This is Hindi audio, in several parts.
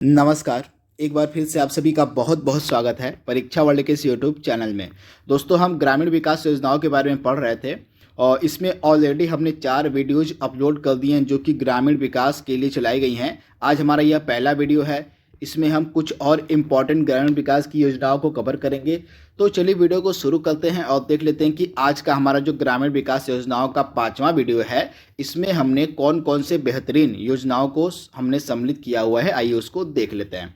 नमस्कार। एक बार फिर से आप सभी का बहुत बहुत स्वागत है परीक्षा वर्ल्ड के इस यूट्यूब चैनल में। दोस्तों, हम ग्रामीण विकास योजनाओं के बारे में पढ़ रहे थे और इसमें ऑलरेडी हमने 4 वीडियोज अपलोड कर दिए हैं जो कि ग्रामीण विकास के लिए चलाई गई हैं। आज हमारा यह पहला वीडियो है। इसमें हम कुछ और इम्पॉर्टेंट ग्रामीण विकास की योजनाओं को कवर करेंगे। तो चलिए वीडियो को शुरू करते हैं और देख लेते हैं कि आज का हमारा जो ग्रामीण विकास योजनाओं का 5वां वीडियो है, इसमें हमने कौन कौन से बेहतरीन योजनाओं को हमने सम्मिलित किया हुआ है। आइए उसको देख लेते हैं।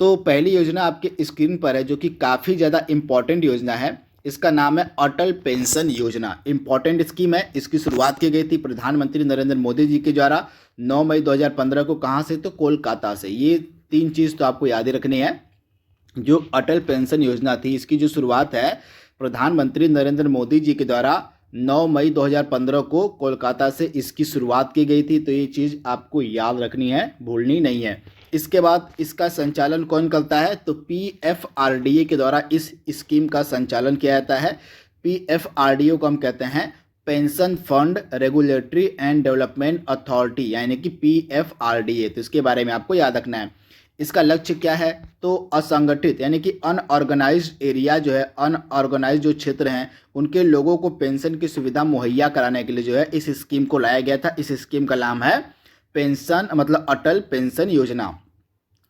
तो पहली योजना आपके स्क्रीन पर है जो कि काफ़ी ज़्यादा इम्पॉर्टेंट योजना है। इसका नाम है अटल पेंशन योजना। इम्पॉर्टेंट स्कीम है। इसकी शुरुआत की गई थी प्रधानमंत्री नरेंद्र मोदी जी के द्वारा 9 मई 2015 को। कहाँ से? तो कोलकाता से। ये 3 चीज़ तो आपको याद ही रखनी है। जो अटल पेंशन योजना थी, इसकी जो शुरुआत है प्रधानमंत्री नरेंद्र मोदी जी के द्वारा 9 मई 2015 को कोलकाता से इसकी शुरुआत की गई थी। तो ये चीज़ आपको याद रखनी है, भूलनी नहीं है। इसके बाद इसका संचालन कौन करता है? तो PFRDA के द्वारा इस स्कीम का संचालन किया जाता है। PFRDA को हम कहते हैं pension fund regulatory and development authority, यानी कि PFRDA। तो इसके बारे में आपको याद रखना है। इसका लक्ष्य क्या है? तो असंगठित यानी कि अनऑर्गेनाइज्ड एरिया जो है, अनऑर्गेनाइज्ड जो क्षेत्र हैं, उनके लोगों को पेंशन की सुविधा मुहैया कराने के लिए जो है इस स्कीम को लाया गया था। इस स्कीम का नाम है पेंशन मतलब अटल पेंशन योजना।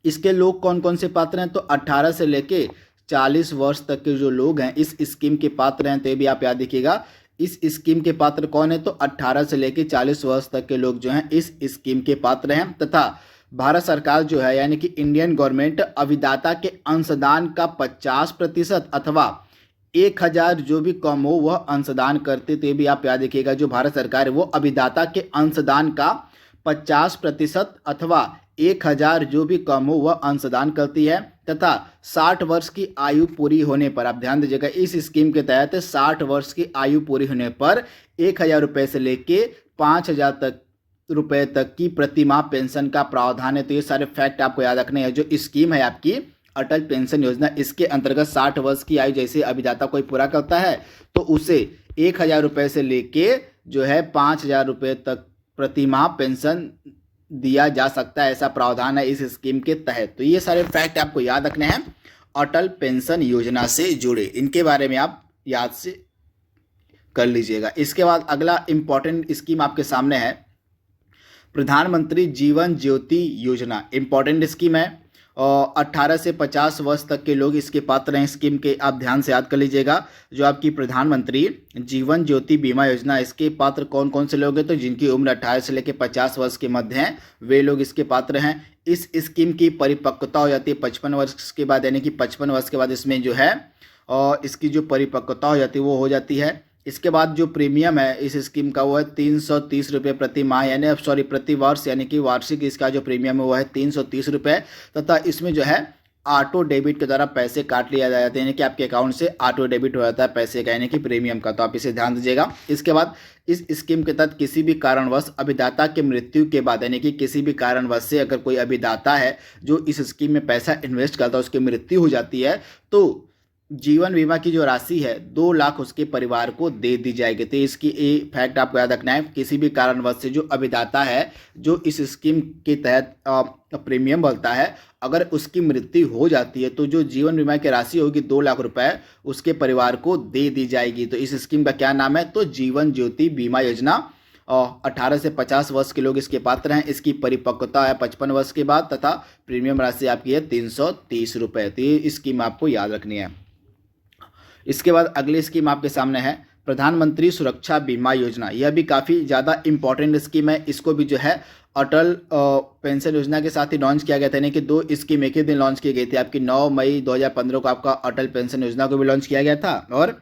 इसके लोग कौन कौन से पात्र हैं? तो 18 से लेके 40 वर्ष तक के जो लोग हैं इस स्कीम के पात्र हैं। तो ये भी आप याद रखिएगा। इस स्कीम के पात्र कौन है? तो 18 से लेके 40 वर्ष तक के लोग जो हैं इस स्कीम के पात्र हैं। तथा भारत सरकार जो है यानी कि इंडियन गवर्नमेंट अभिदाता के अंशदान का 50% अथवा 1000 जो भी कम हो वह अंशदान करते। तो ये भी आप याद रखिएगा। जो भारत सरकार है वो अभिदाता के अंशदान का 50% अथवा 1000 जो भी कम हो वह अंशदान करती है। तथा 60 वर्ष की आयु पूरी होने पर, आप ध्यान दीजिएगा, इस स्कीम के तहत 60 वर्ष की आयु पूरी होने पर 1000 रुपये से लेके 5000 रुपए तक की प्रतिमाह पेंशन का प्रावधान है। तो ये सारे फैक्ट आपको याद रखने हैं। जो स्कीम है आपकी अटल पेंशन योजना, इसके अंतर्गत 60 वर्ष की आयु जैसे अभिदाता कोई पूरा करता है तो उसे 1000 रुपये से लेके जो है 5000 रुपये तक प्रतिमाह पेंशन दिया जा सकता है। ऐसा प्रावधान है इस स्कीम के तहत। तो ये सारे फैक्ट आपको याद रखने हैं अटल पेंशन योजना से जुड़े। इनके बारे में आप याद से कर लीजिएगा। इसके बाद अगला इंपॉर्टेंट स्कीम आपके सामने है प्रधानमंत्री जीवन ज्योति योजना। इंपॉर्टेंट स्कीम है और 18 से 50 वर्ष तक के लोग इसके पात्र हैं। स्कीम के आप ध्यान से याद कर लीजिएगा। जो आपकी प्रधानमंत्री जीवन ज्योति बीमा योजना, इसके पात्र कौन कौन से लोग हैं? तो जिनकी उम्र 18 से लेकर 50 वर्ष के मध्य हैं वे लोग इसके पात्र हैं। इस स्कीम की परिपक्वता हो जाती है 55 वर्ष के बाद, यानी कि 55 वर्ष के बाद इसमें जो है और इसकी जो परिपक्वता हो जाती है वो हो जाती है। इसके बाद जो प्रीमियम है इस स्कीम का वो है 330 रुपये प्रति माह, यानी प्रति वर्ष, यानी कि वार्षिक इसका जो प्रीमियम है वो है 330 रुपये। तथा इसमें जो है ऑटो डेबिट के द्वारा पैसे काट लिया जाते हैं, यानी कि आपके अकाउंट से ऑटो डेबिट हो जाता है पैसे का, यानी कि प्रीमियम का। तो आप इसे ध्यान दीजिएगा। इसके बाद इस स्कीम के तहत किसी भी कारणवश अभिदाता के मृत्यु के बाद, यानी कि किसी भी कारणवश से अगर कोई अभिदाता है जो इस स्कीम में पैसा इन्वेस्ट करता है उसकी मृत्यु हो जाती है तो जीवन बीमा की जो राशि है 2 लाख उसके परिवार को दे दी जाएगी। तो इसकी ये फैक्ट आपको याद रखना है। किसी भी कारणवश से जो अभिदाता है जो इस स्कीम के तहत प्रीमियम भरता है, अगर उसकी मृत्यु हो जाती है तो जो जीवन बीमा की राशि होगी 2 लाख रुपए उसके परिवार को दे दी जाएगी। तो इस स्कीम का क्या नाम है? तो जीवन ज्योति बीमा योजना। और 18 से 50 वर्ष के लोग इसके पात्र हैं। इसकी परिपक्वता है 55 वर्ष के बाद तथा प्रीमियम राशि आपकी है 330 रुपये। तो ये स्कीम आपको याद रखनी है। इसके बाद अगली स्कीम आपके सामने है प्रधानमंत्री सुरक्षा बीमा योजना। यह भी काफ़ी ज़्यादा इंपॉर्टेंट स्कीम है। इसको भी जो है अटल पेंशन योजना के साथ ही लॉन्च किया गया था, यानी कि 2 स्कीम एक ही दिन लॉन्च की गई थी। आपकी 9 मई 2015 को आपका अटल पेंशन योजना को भी लॉन्च किया गया था और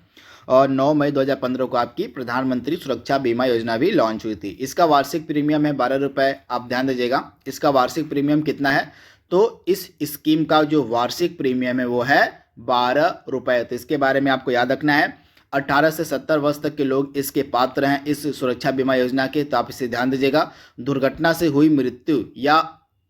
9 मई 2015 को आपकी प्रधानमंत्री सुरक्षा बीमा योजना भी लॉन्च हुई थी। इसका वार्षिक प्रीमियम है 12 रुपये। आप ध्यान दीजिएगा। इसका वार्षिक प्रीमियम कितना है? तो इस स्कीम का जो वार्षिक प्रीमियम है वो है 12 रुपये। तो इसके बारे में आपको याद रखना है। 18 से 70 वर्ष तक के लोग इसके पात्र हैं इस सुरक्षा बीमा योजना के। तो आप इसे ध्यान दीजिएगा। दुर्घटना से हुई मृत्यु या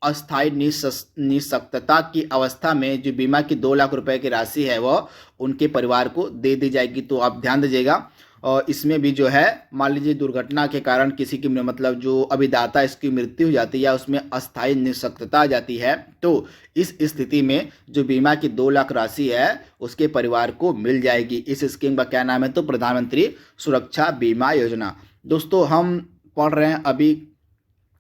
अस्थायी निःशक्तता की अवस्था में जो बीमा की 2 लाख रुपए की राशि है वह उनके परिवार को दे दी जाएगी। तो आप ध्यान दीजिएगा। और इसमें भी जो है मान लीजिए दुर्घटना के कारण किसी की मतलब जो अभिदाता इसकी मृत्यु हो जाती है या उसमें अस्थायी निःशक्तता आ जाती है, तो इस स्थिति में जो बीमा की 2 लाख राशि है उसके परिवार को मिल जाएगी। इस स्कीम का क्या नाम है? तो प्रधानमंत्री सुरक्षा बीमा योजना। दोस्तों हम पढ़ रहे हैं अभी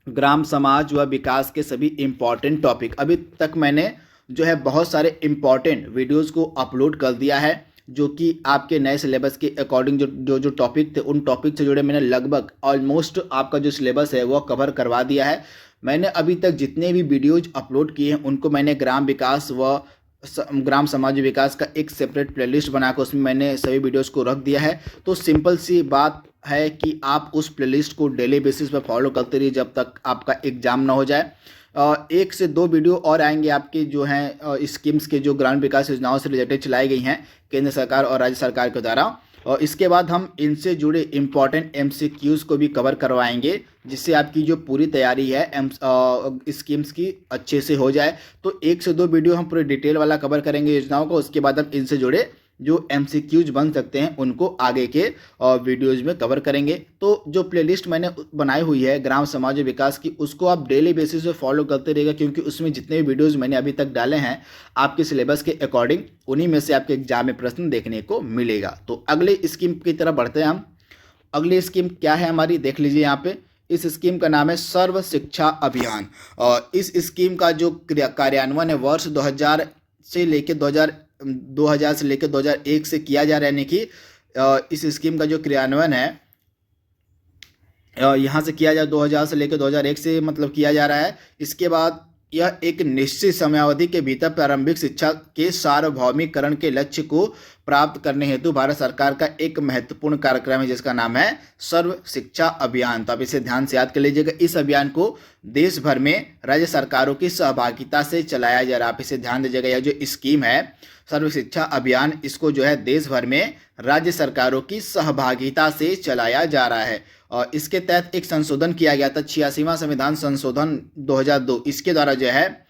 ग्राम समाज व विकास के सभी इम्पॉर्टेंट टॉपिक। अभी तक मैंने जो है बहुत सारे इम्पॉर्टेंट वीडियोस को अपलोड कर दिया है जो कि आपके नए सिलेबस के अकॉर्डिंग जो टॉपिक थे उन टॉपिक से जुड़े मैंने लगभग ऑलमोस्ट आपका जो सिलेबस है वो कवर करवा दिया है। मैंने अभी तक जितने भी वीडियोज अपलोड किए हैं उनको मैंने ग्राम विकास व ग्राम समाज विकास का एक सेपरेट प्लेलिस्ट बनाकर उसमें मैंने सभी वीडियोस को रख दिया है। तो सिंपल सी बात है कि आप उस प्लेलिस्ट को डेली बेसिस पर फॉलो करते रहिए जब तक आपका एग्जाम ना हो जाए। 1 से 2 वीडियो और आएंगे आपके जो हैं स्कीम्स के जो ग्रामीण विकास योजनाओं से रिलेटेड चलाई गई हैं केंद्र सरकार और राज्य सरकार के द्वारा, और इसके बाद हम इनसे जुड़े इम्पॉर्टेंट MCQs को भी कवर करवाएंगे जिससे आपकी जो पूरी तैयारी है स्कीम्स की अच्छे से हो जाए। तो 1 से 2 वीडियो हम पूरे डिटेल वाला कवर करेंगे योजनाओं को, उसके बाद हम इनसे जुड़े जो MCQs बन सकते हैं उनको आगे के वीडियोज़ में कवर करेंगे। तो जो प्लेलिस्ट मैंने बनाई हुई है ग्राम समाज विकास की उसको आप डेली बेसिस पे फॉलो करते रहिएगा क्योंकि उसमें जितने भी वीडियोज़ मैंने अभी तक डाले हैं आपके सिलेबस के अकॉर्डिंग उन्हीं में से आपके एग्जाम में प्रश्न देखने को मिलेगा। तो अगले स्कीम की तरफ बढ़ते हैं हम। अगली स्कीम क्या है हमारी, देख लीजिए यहाँ पे। इस स्कीम का नाम है सर्व शिक्षा अभियान और इस स्कीम का जो कार्यान्वयन है वर्ष 2000 से लेकर 2001 से किया जा रहा है। यानी कि इस स्कीम का जो क्रियान्वयन है यहाँ से किया जा 2000 से लेकर 2001 से मतलब किया जा रहा है। इसके बाद यह एक निश्चित समयावधि के भीतर प्रारंभिक शिक्षा के सार्वभौमिकरण के लक्ष्य को प्राप्त करने हेतु भारत सरकार का एक महत्वपूर्ण कार्यक्रम है जिसका नाम है सर्व शिक्षा अभियान। तो आप इसे ध्यान से याद कर लीजिएगा। इस अभियान को देश भर में राज्य सरकारों की सहभागिता से चलाया जा रहा है। आप इसे ध्यान दीजिएगा। यह जो स्कीम है सर्व शिक्षा अभियान इसको जो है देश भर में राज्य सरकारों की सहभागिता से चलाया जा रहा है और इसके तहत एक संशोधन किया गया था 86वां संविधान संशोधन 2002। इसके द्वारा जो है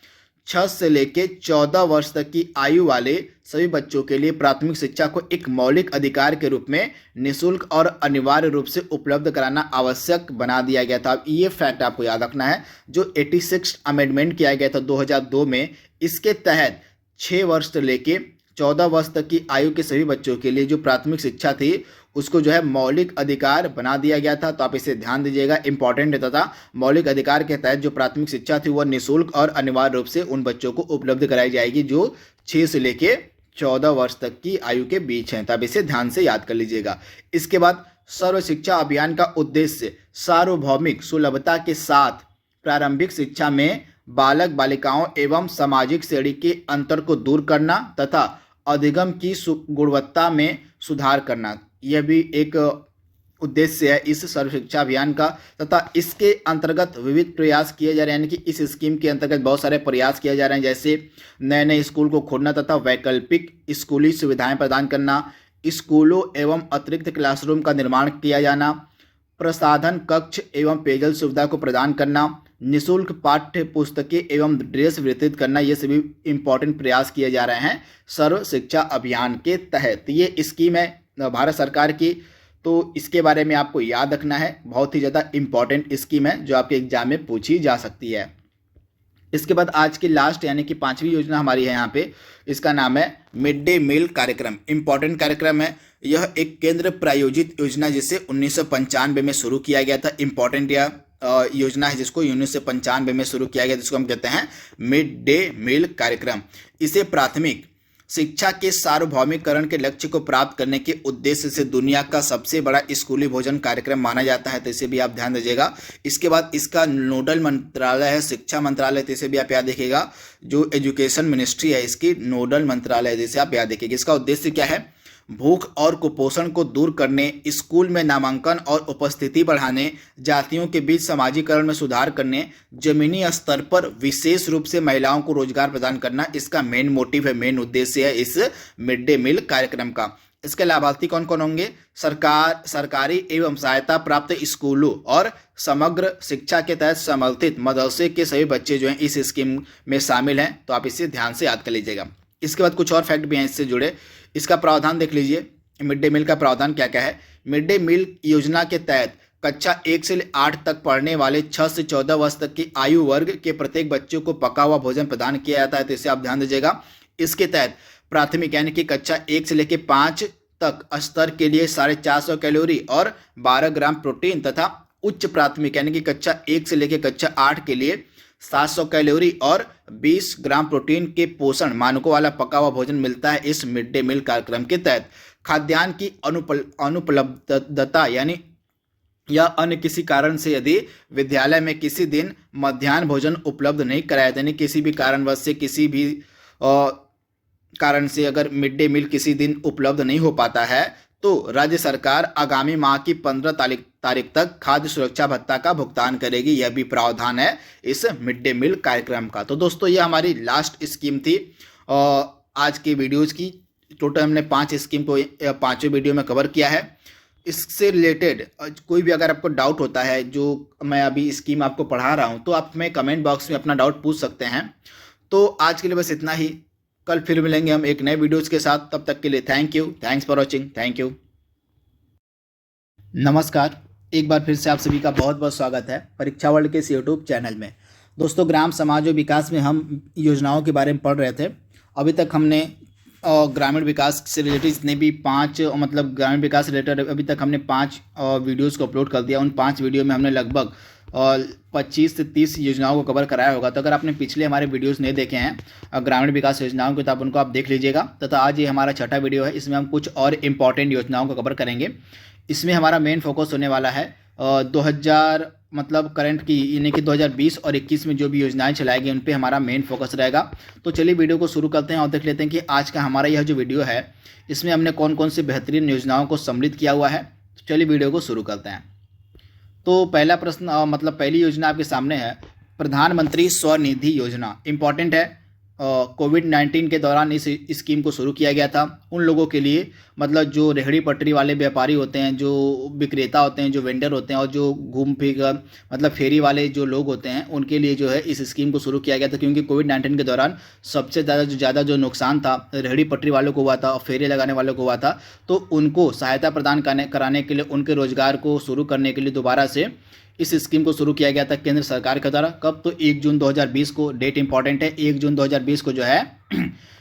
6 से लेकर 14 वर्ष तक की आयु वाले सभी बच्चों के लिए प्राथमिक शिक्षा को एक मौलिक अधिकार के रूप में निःशुल्क और अनिवार्य रूप से उपलब्ध कराना आवश्यक बना दिया गया था। अब ये फैक्ट आपको याद रखना है, जो 86 अमेंडमेंट किया गया था 2002 में, इसके तहत 6 वर्ष से लेके 14 वर्ष तक की आयु के सभी बच्चों के लिए जो प्राथमिक शिक्षा थी उसको जो है मौलिक अधिकार बना दिया गया था। तो आप इसे ध्यान दीजिएगा, इंपॉर्टेंट रहता था। मौलिक अधिकार के तहत जो प्राथमिक शिक्षा थी वह निःशुल्क और अनिवार्य रूप से उन बच्चों को उपलब्ध कराई जाएगी जो 6 से लेके 14 वर्ष तक की आयु के बीच हैं। तो आप इसे ध्यान से याद कर लीजिएगा। इसके बाद सर्व शिक्षा अभियान का उद्देश्य सार्वभौमिक सुलभता के साथ प्रारंभिक शिक्षा में बालक बालिकाओं एवं सामाजिक श्रेणी के अंतर को दूर करना तथा अधिगम की गुणवत्ता में सुधार करना, यह भी एक उद्देश्य है इस सर्व शिक्षा अभियान का। तथा इसके अंतर्गत विविध प्रयास किए जा रहे हैं, यानी कि इस स्कीम के अंतर्गत बहुत सारे प्रयास किए जा रहे हैं, जैसे नए नए स्कूल को खोलना तथा वैकल्पिक स्कूली सुविधाएं प्रदान करना, स्कूलों एवं अतिरिक्त क्लासरूम का निर्माण किया जाना, प्रसाधन कक्ष एवं पेयजल सुविधा को प्रदान करना, निःशुल्क पाठ्य पुस्तकें एवं ड्रेस वितरित करना, ये सभी इंपॉर्टेंट प्रयास किए जा रहे हैं सर्व शिक्षा अभियान के तहत। ये स्कीम है भारत सरकार की, तो इसके बारे में आपको याद रखना है। बहुत ही ज़्यादा इंपॉर्टेंट स्कीम है जो आपके एग्जाम में पूछी जा सकती है। इसके बाद आज की लास्ट यानी कि 5वीं योजना हमारी है यहाँ पे, इसका नाम है मिड डे मील कार्यक्रम। इंपॉर्टेंट कार्यक्रम है। यह एक केंद्र प्रायोजित योजना जिसे 1995 में शुरू किया गया था। इंपॉर्टेंट यह योजना है जिसको 1995 में शुरू किया गया, जिसको हम कहते हैं मिड डे मील कार्यक्रम। इसे प्राथमिक शिक्षा के सार्वभौमिकरण के लक्ष्य को प्राप्त करने के उद्देश्य से दुनिया का सबसे बड़ा स्कूली भोजन कार्यक्रम माना जाता है। तो इसे भी आप ध्यान दीजिएगा। इसके बाद इसका नोडल मंत्रालय है शिक्षा मंत्रालय, तो इसे भी आप याद रखिएगा। जो एजुकेशन मिनिस्ट्री है इसकी नोडल मंत्रालय, जिसे आप याद रखिएगा। इसका उद्देश्य क्या है? भूख और कुपोषण को दूर करने, स्कूल में नामांकन और उपस्थिति बढ़ाने, जातियों के बीच समाजीकरण में सुधार करने, जमीनी स्तर पर विशेष रूप से महिलाओं को रोजगार प्रदान करना, इसका मेन मोटिव है, मेन उद्देश्य है इस मिड डे मील कार्यक्रम का। इसके लाभार्थी कौन कौन होंगे? सरकारी एवं सहायता प्राप्त स्कूलों और समग्र शिक्षा के तहत समर्थित मदरसे के सभी बच्चे जो हैं इस स्कीम में शामिल हैं। तो आप इसे ध्यान से याद कर लीजिएगा। इसके बाद कुछ और फैक्ट भी हैं इससे जुड़े। इसका प्रावधान देख लीजिए। मिड डे मील का प्रावधान क्या क्या है। मिड डे मील योजना के तहत कक्षा 1 से 8 तक पढ़ने वाले 6 से 14 वर्ष तक की आयु वर्ग के प्रत्येक बच्चों को पका हुआ भोजन प्रदान किया जाता है, तो इसे आप ध्यान दीजिएगा। इसके तहत प्राथमिक यानी कि कक्षा 1 से लेकर 5 तक स्तर के लिए 450 कैलोरी और 12 ग्राम प्रोटीन तथा उच्च प्राथमिक यानी कि कक्षा 1 से लेकर कक्षा 8 के लिए 700 कैलोरी और 20 ग्राम प्रोटीन के पोषण मानकों वाला पका हुआ भोजन मिलता है इस मिड डे मील कार्यक्रम के तहत। खाद्यान्न की अनुपलब्धता यानी या अन्य किसी कारण से यदि विद्यालय में किसी दिन मध्याह्न भोजन उपलब्ध नहीं कराया, यानी किसी भी कारणवश से किसी भी कारण से अगर मिड डे मील किसी दिन उपलब्ध नहीं हो पाता है, तो राज्य सरकार आगामी माह की 15 तारीख तक खाद्य सुरक्षा भत्ता का भुगतान करेगी। यह भी प्रावधान है इस मिड डे मील कार्यक्रम का। तो दोस्तों ये हमारी लास्ट स्कीम थी आज की वीडियोज़ की। टोटल हमने 5 स्कीम को 5वें वीडियो में कवर किया है। इससे रिलेटेड कोई भी अगर आपको डाउट होता है, जो मैं अभी स्कीम आपको पढ़ा रहा हूँ, तो आप हमें कमेंट बॉक्स में अपना डाउट पूछ सकते हैं। तो आज के लिए बस इतना ही। कल फिर मिलेंगे हम एक नए वीडियोज़ के साथ। तब तक के लिए thank you, thanks for watching, thank you. नमस्कार, एक बार फिर से आप सभी का बहुत बहुत स्वागत है परीक्षा वर्ल्ड के इस यूट्यूब चैनल में। दोस्तों ग्राम समाज और विकास में हम योजनाओं के बारे में पढ़ रहे थे। अभी तक हमने ग्रामीण विकास से रिलेटेड जितने भी 5 मतलब ग्रामीण विकास से रिलेटेड अभी तक हमने 5 वीडियोज़ को अपलोड कर दिया। उन 5 वीडियो में हमने लगभग 25 से 30 योजनाओं को कवर कराया होगा। तो अगर आपने पिछले हमारे वीडियोस नहीं देखे हैं ग्रामीण विकास योजनाओं के, तो आप उनको आप देख लीजिएगा। तथा आज ये हमारा 6ठा वीडियो है। इसमें हम कुछ और इम्पॉर्टेंट योजनाओं को कवर करेंगे। इसमें हमारा मेन फोकस होने वाला है 2000 मतलब करंट की यानी कि 2020 और 21 में जो भी योजनाएं चलाई गई उन पे हमारा मेन फोकस रहेगा। तो चलिए वीडियो को शुरू करते हैं और देख लेते हैं कि आज का हमारा यह जो वीडियो है इसमें हमने कौन कौन सी बेहतरीन योजनाओं को सम्मिलित किया हुआ है। तो चलिए वीडियो को शुरू करते हैं। तो पहला प्रश्न मतलब पहली योजना आपके सामने है प्रधानमंत्री स्वनिधि योजना। इम्पॉर्टेंट है। कोविड-19 के दौरान इस स्कीम को शुरू किया गया था उन लोगों के लिए, मतलब जो रेहड़ी पटरी वाले व्यापारी होते हैं, जो विक्रेता होते हैं, जो वेंडर होते हैं और जो घूम फिर कर मतलब फेरी वाले जो लोग होते हैं उनके लिए जो है इस स्कीम को शुरू किया गया था। क्योंकि कोविड-19 के दौरान सबसे ज़्यादा जो नुकसान था रेहड़ी पटरी वालों को हुआ था और फेरी लगाने वालों को हुआ था। तो उनको सहायता प्रदान कराने के लिए, उनके रोजगार को शुरू करने के लिए दोबारा से इस स्कीम को शुरू किया गया था केंद्र सरकार के द्वारा। कब? तो 1 जून 2020 को। डेट इंपॉर्टेंट है। 1 जून 2020 को जो है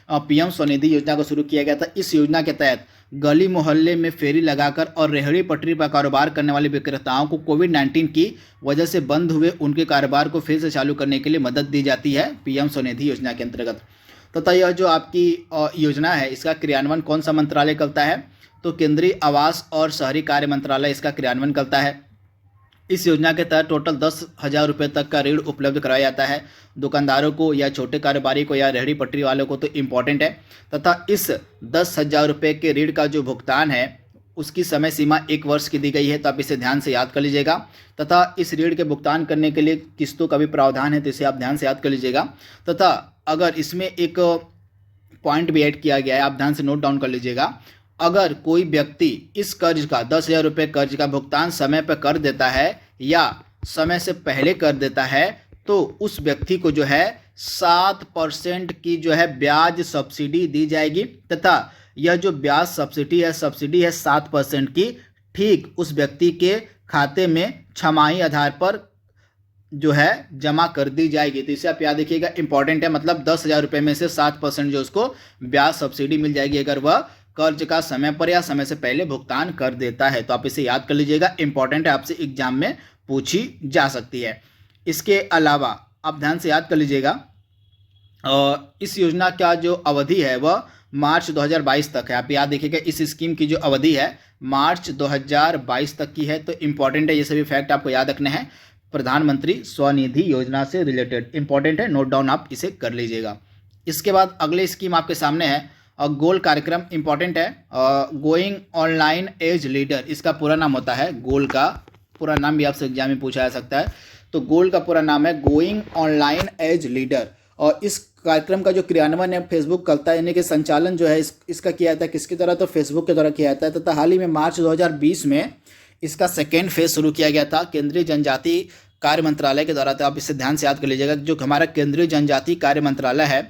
पीएम स्वनिधि योजना को शुरू किया गया था। इस योजना के तहत गली मोहल्ले में फेरी लगाकर और रेहड़ी पटरी पर कारोबार करने वाले विक्रेताओं को कोविड-19 की वजह से बंद हुए उनके कारोबार को फिर से चालू करने के लिए मदद दी जाती है पीएम स्वनिधि योजना के अंतर्गत। तथा यह जो आपकी योजना है इसका क्रियान्वयन कौन सा मंत्रालय करता है? तो केंद्रीय आवास और शहरी कार्य मंत्रालय इसका क्रियान्वयन करता है। इस योजना के तहत टोटल 10,000 रुपये तक का ऋण उपलब्ध कराया जाता है दुकानदारों को या छोटे कारोबारी को या रेहड़ी पटरी वालों को। तो इम्पॉर्टेंट है। तथा इस 10,000 रुपये के ऋण का जो भुगतान है उसकी समय सीमा 1 वर्ष की दी गई है। तो आप इसे ध्यान से याद कर लीजिएगा। तथा इस ऋण के भुगतान करने के लिए किस्तों का भी प्रावधान है, तो इसे आप ध्यान से याद कर लीजिएगा। तथा अगर इसमें एक पॉइंट भी ऐड किया गया है, आप ध्यान से नोट डाउन कर लीजिएगा। अगर कोई व्यक्ति इस कर्ज का 10,000 रुपये कर्ज का भुगतान समय पर कर देता है या समय से पहले कर देता है तो उस व्यक्ति को जो है 7% की जो है ब्याज सब्सिडी दी जाएगी। तथा यह जो ब्याज सब्सिडी है 7% की ठीक उस व्यक्ति के खाते में छमाही आधार पर जो है जमा कर दी जाएगी। तो इसे आप याद रखिएगा। इंपॉर्टेंट है। मतलब 10,000 रुपये में से 7% जो उसको ब्याज सब्सिडी मिल जाएगी अगर वह कर्ज का समय पर या समय से पहले भुगतान कर देता है। तो आप इसे याद कर लीजिएगा। इंपॉर्टेंट है, आपसे एग्जाम में पूछी जा सकती है। इसके अलावा आप ध्यान से याद कर लीजिएगा इस योजना का जो अवधि है वह मार्च 2022 तक है। आप याद देखिएगा इस स्कीम की जो अवधि है मार्च 2022 तक की है। तो इंपॉर्टेंट है, ये सभी फैक्ट आपको याद रखने हैं प्रधानमंत्री स्वनिधि योजना से रिलेटेड। इंपॉर्टेंट है, नोट डाउन आप इसे कर लीजिएगा। इसके बाद अगले स्कीम आपके सामने है गोल कार्यक्रम। इंपॉर्टेंट है। गोइंग ऑनलाइन एज लीडर इसका पूरा नाम होता है। गोल का पूरा नाम भी आपसे एग्जाम में पूछा जा सकता है। तो गोल का पूरा नाम है गोइंग ऑनलाइन एज लीडर। और इस कार्यक्रम का जो क्रियान्वयन है फेसबुक करता है, यानी कि संचालन जो है इसका किया जाता है किसके द्वारा? तो फेसबुक के द्वारा किया जाता है। तथा हाल ही में मार्च 2020 में इसका सेकेंड फेज शुरू किया गया था केंद्रीय जनजाति कार्य मंत्रालय के द्वारा। तो आप इसे ध्यान से याद कर लीजिएगा। जो हमारा केंद्रीय जनजाति कार्य मंत्रालय है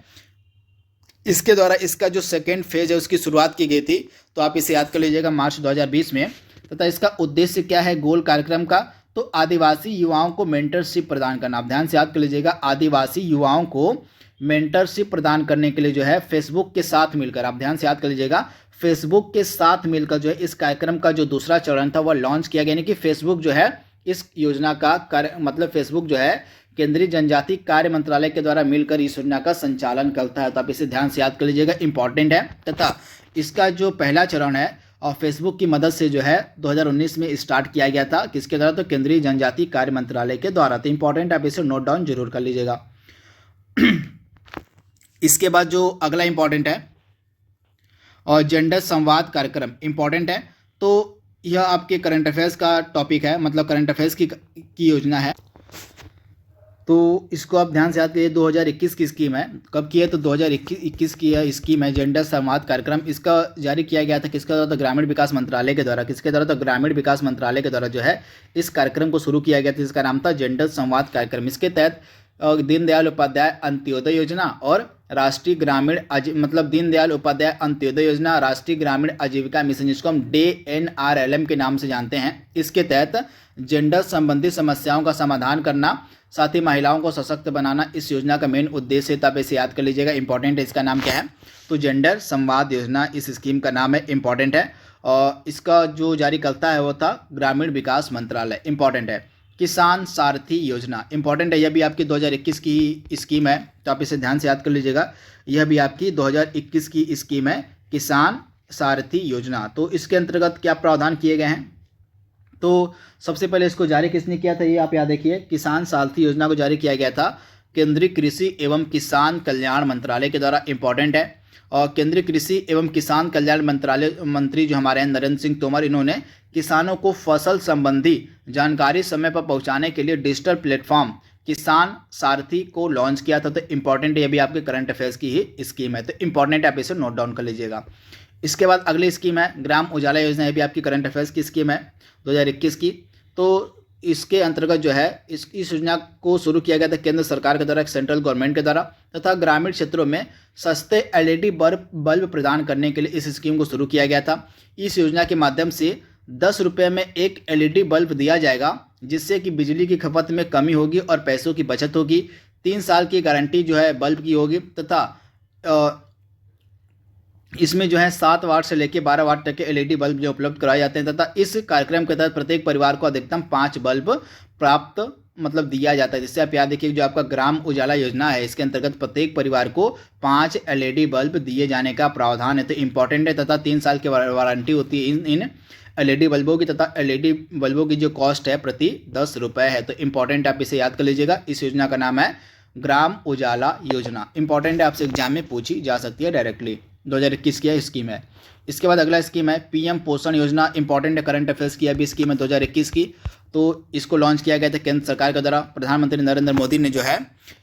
इसके द्वारा इसका जो सेकेंड फेज है उसकी शुरुआत की गई थी, तो आप इसे याद कर लीजिएगा, मार्च 2020 में। तथा इसका उद्देश्य क्या है गोल कार्यक्रम का, तो आदिवासी युवाओं को मेंटरशिप प्रदान करना। आप ध्यान से याद कर लीजिएगा, आदिवासी युवाओं को मेंटरशिप प्रदान करने के लिए जो है फेसबुक के साथ मिलकर, आप ध्यान से याद कर लीजिएगा, फेसबुक के साथ मिलकर जो है इस कार्यक्रम का जो दूसरा चरण था वह लॉन्च किया गया। यानी कि फेसबुक जो है इस योजना का कार्य, मतलब फेसबुक जो है केंद्रीय जनजाति कार्य मंत्रालय के द्वारा मिलकर इस योजना का संचालन करता है। तो आप इसे ध्यान से याद कर लीजिएगा, इंपॉर्टेंट है। तथा इसका जो पहला चरण है और फेसबुक की मदद से जो है 2019 में स्टार्ट किया गया था, किसके द्वारा, तो केंद्रीय जनजाति कार्य मंत्रालय के द्वारा। तो इंपॉर्टेंट, आप इसे नोट डाउन जरूर कर लीजिएगा। इसके बाद जो अगला इंपॉर्टेंट है और जेंडर संवाद कार्यक्रम, इंपॉर्टेंट है। तो यह आपके करंट अफेयर्स का टॉपिक है, मतलब करंट अफेयर्स की योजना है। तो इसको आप ध्यान से याद करिए, 2021 की स्कीम है। कब की है, तो 2021 की यह स्कीम है जेंडर संवाद कार्यक्रम। इसका जारी किया गया था किसके द्वारा, तो ग्रामीण विकास मंत्रालय के द्वारा। किसके द्वारा, तो ग्रामीण विकास मंत्रालय के द्वारा जो है इस कार्यक्रम को शुरू किया गया था, जिसका नाम था जेंडर संवाद कार्यक्रम। इसके तहत दीनदयाल उपाध्याय अंत्योदय योजना और राष्ट्रीय ग्रामीण मतलब दीनदयाल उपाध्याय अंत्योदय योजना, राष्ट्रीय ग्रामीण आजीविका मिशन, जिसको हम DNRLM के नाम से जानते हैं, इसके तहत जेंडर संबंधी समस्याओं का समाधान करना, साथ ही महिलाओं को सशक्त बनाना इस योजना का मेन उद्देश्य है। तब इसे याद कर लीजिएगा, इंपॉर्टेंट है। इसका नाम क्या है, तो जेंडर संवाद योजना इस स्कीम का नाम है, इंपॉर्टेंट है। और इसका जो जारी करता है वो था ग्रामीण विकास मंत्रालय, इंपॉर्टेंट है। किसान सारथी योजना, इंपॉर्टेंट है, यह भी आपकी 2021 की स्कीम है, तो आप इसे ध्यान से याद कर लीजिएगा। यह भी आपकी 2021 की स्कीम है, किसान सारथी योजना। तो इसके अंतर्गत क्या प्रावधान किए गए हैं, तो सबसे पहले इसको जारी किसने किया था, ये आप याद रखिए, किसान सारथी योजना को जारी किया गया था केंद्रीय कृषि एवं किसान कल्याण मंत्रालय के द्वारा, इंपॉर्टेंट है। और केंद्रीय कृषि एवं किसान कल्याण मंत्रालय मंत्री जो हमारे हैं नरेंद्र सिंह तोमर, इन्होंने किसानों को फसल संबंधी जानकारी समय पर पहुंचाने के लिए डिजिटल प्लेटफॉर्म किसान सारथी को लॉन्च किया था। तो इंपॉर्टेंट है, ये भी आपके करंट अफेयर्स की ही स्कीम है, तो इंपॉर्टेंट है, आप इसे नोट डाउन कर लीजिएगा। इसके बाद अगली स्कीम है ग्राम उजाला योजना, ये भी आपकी करंट अफेयर्स की स्कीम है 2021 की। तो इसके अंतर्गत जो है इस योजना को शुरू किया गया था केंद्र सरकार के द्वारा, सेंट्रल गवर्नमेंट के द्वारा, तथा ग्रामीण क्षेत्रों में सस्ते LED बल्ब प्रदान करने के लिए इस स्कीम को शुरू किया गया था। इस योजना के माध्यम से 10 रुपये में एक LED बल्ब दिया जाएगा, जिससे कि बिजली की खपत में कमी होगी और पैसों की बचत होगी। 3 साल की गारंटी जो है बल्ब की होगी, तथा इसमें जो है 7 वाट से लेकर 12 वाट तक के LED बल्ब जो उपलब्ध कराए जाते हैं, तथा इस कार्यक्रम के तहत प्रत्येक परिवार को अधिकतम 5 बल्ब प्राप्त मतलब दिया जाता है। जिससे आप याद रखिए, जो आपका ग्राम उजाला योजना है इसके अंतर्गत प्रत्येक परिवार को 5 LED बल्ब दिए जाने का प्रावधान है, तो इंपॉर्टेंट है। तथा 3 साल की वारंटी होती है इन LED बल्बों की, तथा LED बल्बों की जो कॉस्ट है प्रति 10 रुपये है, तो इंपॉर्टेंट आप इसे याद कर लीजिएगा। इस योजना का नाम है ग्राम उजाला योजना, इंपॉर्टेंट है, आपसे एग्जाम में पूछी जा सकती है डायरेक्टली। 2021 की स्कीम है। इसके बाद अगला स्कीम है PM पोषण योजना, इंपॉर्टेंट है, करंट अफेयर्स की अभी स्कीम है 2021 की। तो इसको लॉन्च किया गया था केंद्र सरकार के द्वारा, प्रधानमंत्री नरेंद्र मोदी ने जो है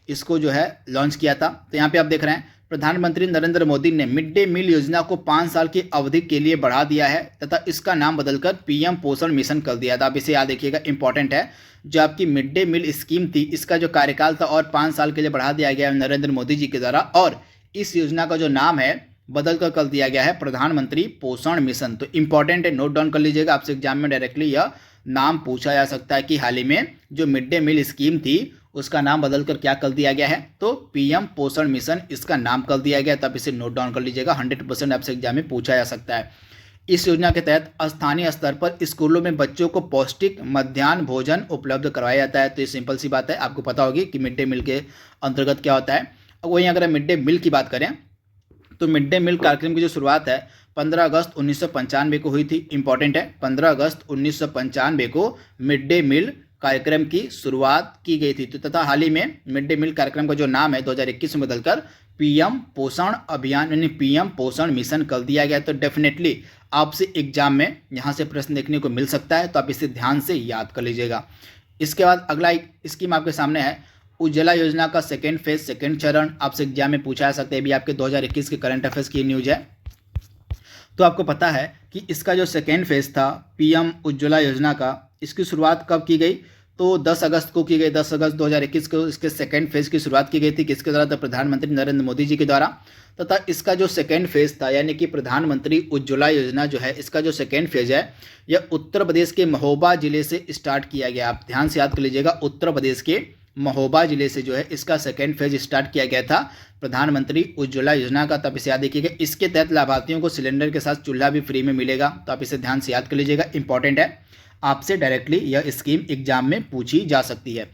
इसको जो है लॉन्च किया था। तो यहाँ पे आप देख रहे हैं प्रधानमंत्री नरेंद्र मोदी ने मिड डे मील योजना को 5 साल की अवधि के लिए बढ़ा दिया है, तथा इसका नाम बदलकर PM पोषण मिशन कर दिया था। आप इसे याद रखिएगा, इंपॉर्टेंट है। जो आपकी मिड डे मील स्कीम थी इसका जो कार्यकाल था और 5 साल के लिए बढ़ा दिया गया है नरेंद्र मोदी जी के द्वारा, और इस योजना का जो नाम है बदल कर दिया गया है प्रधानमंत्री पोषण मिशन। तो इंपॉर्टेंट है, नोट डाउन कर लीजिएगा, आपसे एग्जाम में डायरेक्टली यह नाम पूछा जा सकता है कि हाल ही में जो मिड डे मील स्कीम थी उसका नाम बदलकर क्या कर दिया गया है, तो PM पोषण मिशन इसका नाम कर दिया गया। तब इसे नोट डाउन कर लीजिएगा, 100% आपसे एग्जाम में पूछा जा सकता है। इस योजना के तहत स्थानीय स्तर पर स्कूलों में बच्चों को पौष्टिक मध्याह्न भोजन उपलब्ध करवाया जाता है। तो ये सिंपल सी बात है, आपको पता होगी कि मिड डे मील के अंतर्गत क्या होता है। अब वहीं अगर मिड डे मील की बात करें तो मिड डे मील कार्यक्रम की जो शुरुआत है 15 अगस्त 1995 को हुई थी, इंपॉर्टेंट है। 15 अगस्त 1995 को मिड डे मील कार्यक्रम की शुरुआत की गई थी। तो तथा हाल ही में मिड डे मील कार्यक्रम का जो नाम है 2021 में बदलकर PM पोषण अभियान यानी PM पोषण मिशन कर दिया गया। तो डेफिनेटली आपसे एग्जाम में यहाँ से प्रश्न देखने को मिल सकता है, तो आप इसे ध्यान से याद कर लीजिएगा। इसके बाद अगला स्कीम आपके सामने है उज्ज्वला योजना का सेकेंड फेज, सेकेंड चरण, आपसे एग्जाम में पूछा जा सकता है। भी आपके 2021 के करंट अफेयर्स की न्यूज है। तो आपको पता है कि इसका जो सेकेंड फेज था PM उज्ज्वला योजना का, इसकी शुरुआत कब की गई, तो 10 अगस्त को की गई, 10 अगस्त 2021 को इसके सेकेंड फेज की शुरुआत की गई थी। किसके द्वारा? तो प्रधानमंत्री नरेंद्र मोदी जी के द्वारा। तथा इसका जो सेकेंड फेज था यानी कि प्रधानमंत्री उज्ज्वला योजना जो है, इसका जो सेकेंड फेज है यह उत्तर प्रदेश के महोबा जिले से स्टार्ट किया गया। आप ध्यान से याद कर लीजिएगा, उत्तर प्रदेश के महोबा जिले से जो है इसका सेकेंड फेज स्टार्ट किया गया था प्रधानमंत्री उज्ज्वला योजना का। तो आप इसे याद रखिएगा। इसके तहत लाभार्थियों को सिलेंडर के साथ चूल्हा भी फ्री में मिलेगा। तो आप इसे ध्यान से याद कर लीजिएगा, इंपॉर्टेंट है, आपसे डायरेक्टली यह स्कीम एग्जाम में पूछी जा सकती है।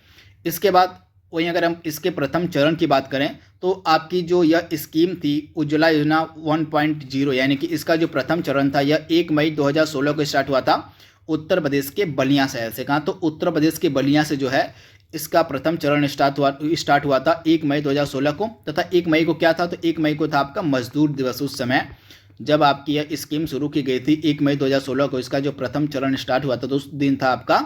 इसके बाद वहीं अगर हम इसके प्रथम चरण की बात करें तो आपकी जो यह स्कीम थी उज्ज्वला योजना 1.0 यानी कि इसका जो प्रथम चरण था यह 1 मई 2016 को स्टार्ट हुआ था उत्तर प्रदेश के बलिया शहर से। कहाँ? तो उत्तर प्रदेश के बलिया से जो है इसका प्रथम चरण स्टार्ट हुआ था 1 मई 2016 को। तथा 1 मई को क्या था? तो 1 मई को था आपका मजदूर दिवस। उस समय जब आपकी यह स्कीम शुरू की गई थी 1 मई 2016 को इसका जो प्रथम चरण स्टार्ट हुआ था तो उस दिन था आपका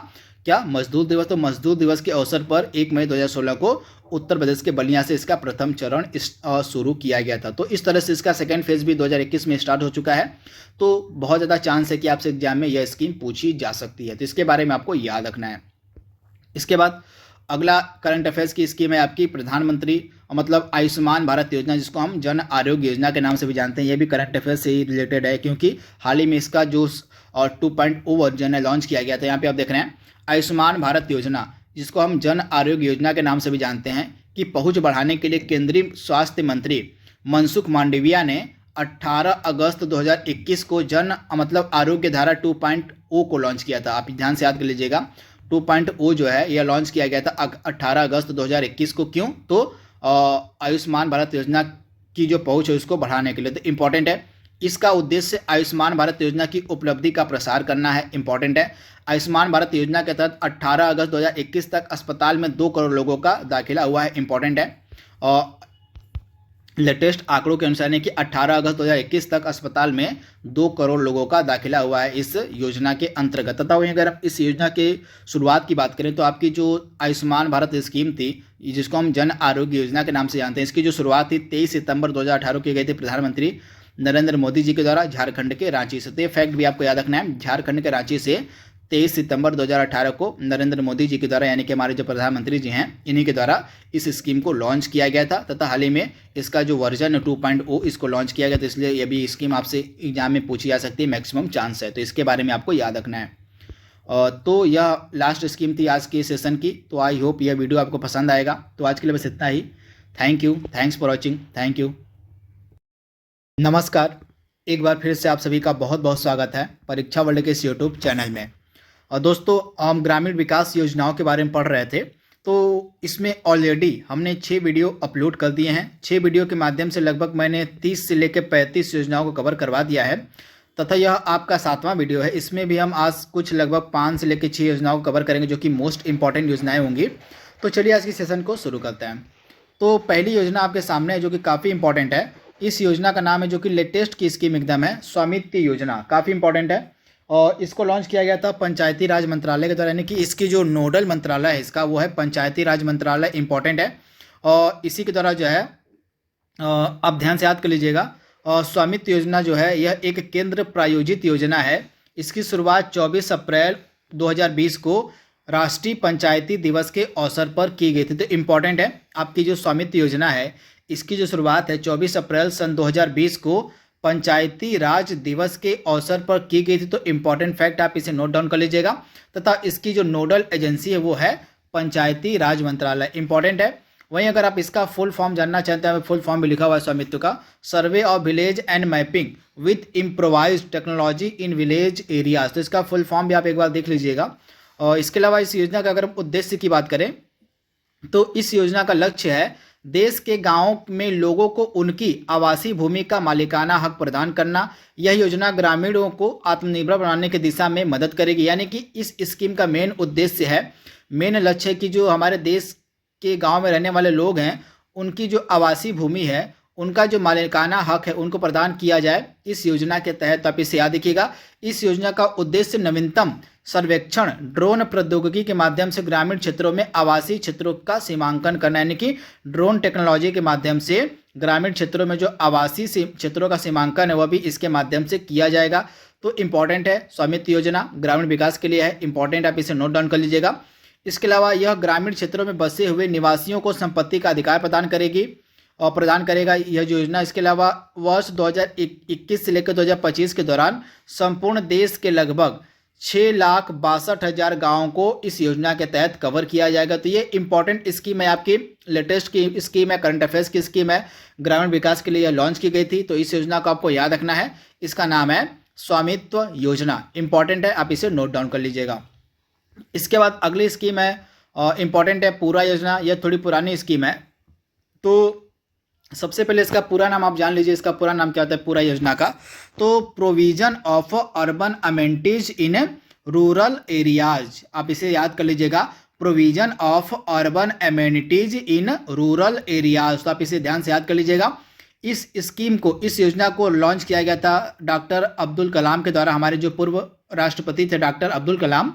क्या? मजदूर दिवस। तो मजदूर दिवस के अवसर पर 1 मई 2016 को उत्तर प्रदेश के बलिया से इसका प्रथम चरण शुरू किया गया था। तो इस तरह से इसका सेकेंड फेज भी 2021 में स्टार्ट हो चुका है। तो बहुत ज़्यादा चांस है कि आपसे एग्जाम में यह स्कीम पूछी जा सकती है। तो इसके बारे में आपको याद रखना है। इसके बाद अगला करंट अफेयर्स की स्कीम है आपकी प्रधानमंत्री मतलब आयुष्मान भारत योजना, जिसको हम जन आरोग्य योजना के नाम से भी जानते हैं। यह भी करंट अफेयर्स से ही रिलेटेड है क्योंकि हाल ही में इसका जो 2.0 वर्जन है लॉन्च किया गया था। यहाँ पे आप देख रहे हैं आयुष्मान भारत योजना, जिसको हम जन आरोग्य योजना के नाम से भी जानते हैं, कि पहुंच बढ़ाने के लिए केंद्रीय स्वास्थ्य मंत्री मनसुख मांडविया ने 18 अगस्त 2021 को जन मतलब आरोग्य धारा 2.0 को लॉन्च किया था। आप ध्यान से याद कर लीजिएगा, 2.0 जो है यह लॉन्च किया गया था 18 अगस्त 2021 को। क्यों? तो आयुष्मान भारत योजना की जो पहुंच है उसको बढ़ाने के लिए। तो इंपॉर्टेंट है, इसका उद्देश्य आयुष्मान भारत योजना की उपलब्धि का प्रसार करना है। इंपॉर्टेंट है, आयुष्मान भारत योजना के तहत 18 अगस्त 2021 तक अस्पताल में 2 करोड़ लोगों का दाखिला हुआ है। इंपॉर्टेंट है, और लेटेस्ट आंकड़ों के अनुसार है कि 18 अगस्त 2021 तक अस्पताल में 2 करोड़ लोगों का दाखिला हुआ है इस योजना के अंतर्गत। तथा वहीं अगर हम इस योजना के शुरुआत की बात करें तो आपकी जो आयुष्मान भारत स्कीम थी, जिसको हम जन आरोग्य योजना के नाम से जानते हैं, इसकी जो शुरुआत थी 23 सितंबर 2018 की गई थी प्रधानमंत्री नरेंद्र मोदी जी के द्वारा झारखंड के रांची से। तो ये फैक्ट भी आपको याद रखना है, झारखंड के रांची से 23 सितंबर 2018 को नरेंद्र मोदी जी के द्वारा यानी कि हमारे जो प्रधानमंत्री जी हैं इन्हीं के द्वारा इस स्कीम को लॉन्च किया गया था। तथा हाल ही में इसका जो वर्जन 2.0 इसको लॉन्च किया गया था, इसलिए ये भी स्कीम आपसे एग्जाम में पूछी जा सकती है, मैक्सिमम चांस है। तो इसके बारे में आपको याद रखना है। तो यह लास्ट स्कीम थी आज के सेशन की। तो आई होप यह वीडियो आपको पसंद आएगा। तो आज के लिए बस इतना ही। Thank you, thanks for watching, thank you, नमस्कार। एक बार फिर से आप सभी का बहुत बहुत स्वागत है परीक्षा वर्ल्ड के इस यूट्यूब चैनल में। और दोस्तों, हम ग्रामीण विकास योजनाओं के बारे में पढ़ रहे थे, तो इसमें ऑलरेडी हमने 6 वीडियो अपलोड कर दिए हैं। 6 वीडियो के माध्यम से लगभग मैंने 30 से लेकर 35 योजनाओं को कवर करवा दिया है। तथा यह आपका 7वां वीडियो है। इसमें भी हम आज कुछ लगभग 5 से लेकर 6 योजनाओं को कवर करेंगे जो कि मोस्ट इंपॉर्टेंट योजनाएं होंगी। तो चलिए आज की सेशन को शुरू करते हैं। तो पहली योजना आपके सामने है जो कि काफ़ी इंपॉर्टेंट है। इस योजना का नाम है जो कि लेटेस्ट की स्कीम एकदम है, स्वामित्व योजना। काफ़ी इंपॉर्टेंट है और इसको लॉन्च किया गया था पंचायती राज मंत्रालय के द्वारा, यानी कि इसकी जो नोडल मंत्रालय है इसका वो है पंचायती राज मंत्रालय। इंपॉर्टेंट है और इसी के द्वारा जो है आप ध्यान से याद कर लीजिएगा। स्वामित्व योजना जो है यह एक केंद्र प्रायोजित योजना है। इसकी शुरुआत 24 अप्रैल 2020 को राष्ट्रीय पंचायती दिवस के अवसर पर की गई थी। तो इम्पॉर्टेंट है, आपकी जो स्वामित्व योजना है इसकी जो शुरुआत है 24 अप्रैल सन 2020 को पंचायती राज दिवस के अवसर पर की गई थी। तो इम्पॉर्टेंट फैक्ट आप इसे नोट डाउन कर लीजिएगा। तथा इसकी जो नोडल एजेंसी है वो है पंचायती राज मंत्रालय। इंपॉर्टेंट है। वहीं अगर आप इसका फुल फॉर्म जानना चाहते हैं, फुल फॉर्म भी लिखा हुआ है स्वामित्व का, survey of village and mapping with improvised technology in village areas. तो इसका फुल फॉर्म भी आप एक बार देख लीजिएगा। और इसके अलावा इस योजना का अगर हम उद्देश्य की बात करें तो इस योजना का लक्ष्य है देश के गांवों में लोगों को उनकी आवासीय भूमि का मालिकाना हक प्रदान करना। यह योजना ग्रामीणों को आत्मनिर्भर बनाने की दिशा में मदद करेगी। यानी कि इस स्कीम का मेन उद्देश्य है, मेन लक्ष्य है कि जो हमारे देश के गांव में रहने वाले लोग हैं उनकी जो आवासीय भूमि है, उनका जो मालिकाना हक है उनको प्रदान किया जाए इस योजना के तहत। आप इसे याद रखिएगा। इस योजना का उद्देश्य नवीनतम सर्वेक्षण ड्रोन प्रौद्योगिकी के माध्यम से ग्रामीण क्षेत्रों में आवासीय क्षेत्रों का सीमांकन करना, यानी कि ड्रोन टेक्नोलॉजी के माध्यम से ग्रामीण क्षेत्रों में जो आवासीय क्षेत्रों का सीमांकन है वह भी इसके माध्यम से किया जाएगा। तो इंपॉर्टेंट है, स्वामित्व योजना ग्रामीण विकास के लिए है। इंपॉर्टेंट, आप इसे नोट डाउन कर लीजिएगा। इसके अलावा यह ग्रामीण क्षेत्रों में बसे हुए निवासियों को संपत्ति का अधिकार प्रदान करेगी और प्रदान करेगा यह योजना। इसके अलावा वर्ष 2021 से लेकर 2025 के दौरान संपूर्ण देश के लगभग 6,62,000 गाँवों को इस योजना के तहत कवर किया जाएगा। तो ये इंपॉर्टेंट स्कीम है, आपकी लेटेस्ट की स्कीम है, करंट अफेयर्स की स्कीम है, ग्रामीण विकास के लिए यह लॉन्च की गई थी। तो इस योजना को आपको याद रखना है, इसका नाम है स्वामित्व योजना। इंपॉर्टेंट है, आप इसे नोट डाउन कर लीजिएगा। इसके बाद अगली स्कीम है इंपॉर्टेंट है पूरा योजना। यह थोड़ी पुरानी स्कीम है, तो सबसे पहले इसका पूरा नाम आप जान लीजिए। इसका पूरा नाम क्या होता है पूरा योजना का? तो provision of urban amenities in rural areas, आप इसे याद कर लीजिएगा, provision of urban amenities in rural areas. तो आप इसे ध्यान से याद कर लीजिएगा। इस स्कीम को, इस योजना को लॉन्च किया गया था डॉक्टर अब्दुल कलाम के द्वारा। हमारे जो पूर्व राष्ट्रपति थे डॉक्टर अब्दुल कलाम,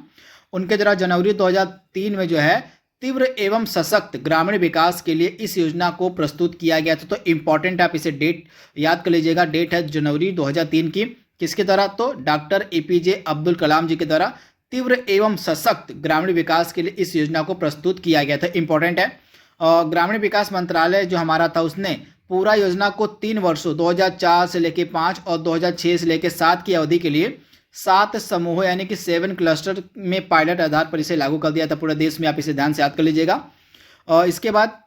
उनके द्वारा जनवरी 2003 में जो है तीव्र एवं सशक्त ग्रामीण विकास के लिए इस योजना को प्रस्तुत किया गया था। तो इंपॉर्टेंट, आप इसे डेट याद कर लीजिएगा। डेट है जनवरी 2003 की। किसके द्वारा? तो डॉक्टर APJ अब्दुल कलाम जी के द्वारा तीव्र एवं सशक्त ग्रामीण विकास के लिए इस योजना को प्रस्तुत किया गया था। इंपॉर्टेंट है। ग्रामीण विकास मंत्रालय जो हमारा था, उसने पूरा योजना को 3 वर्षों 2004 से लेकर 5 और 2006 से लेकर 7 की अवधि के लिए 7 समूह यानी कि 7 क्लस्टर में पायलट आधार पर इसे लागू कर दिया था पूरे देश में। आप इसे ध्यान से याद कर लीजिएगा। और इसके बाद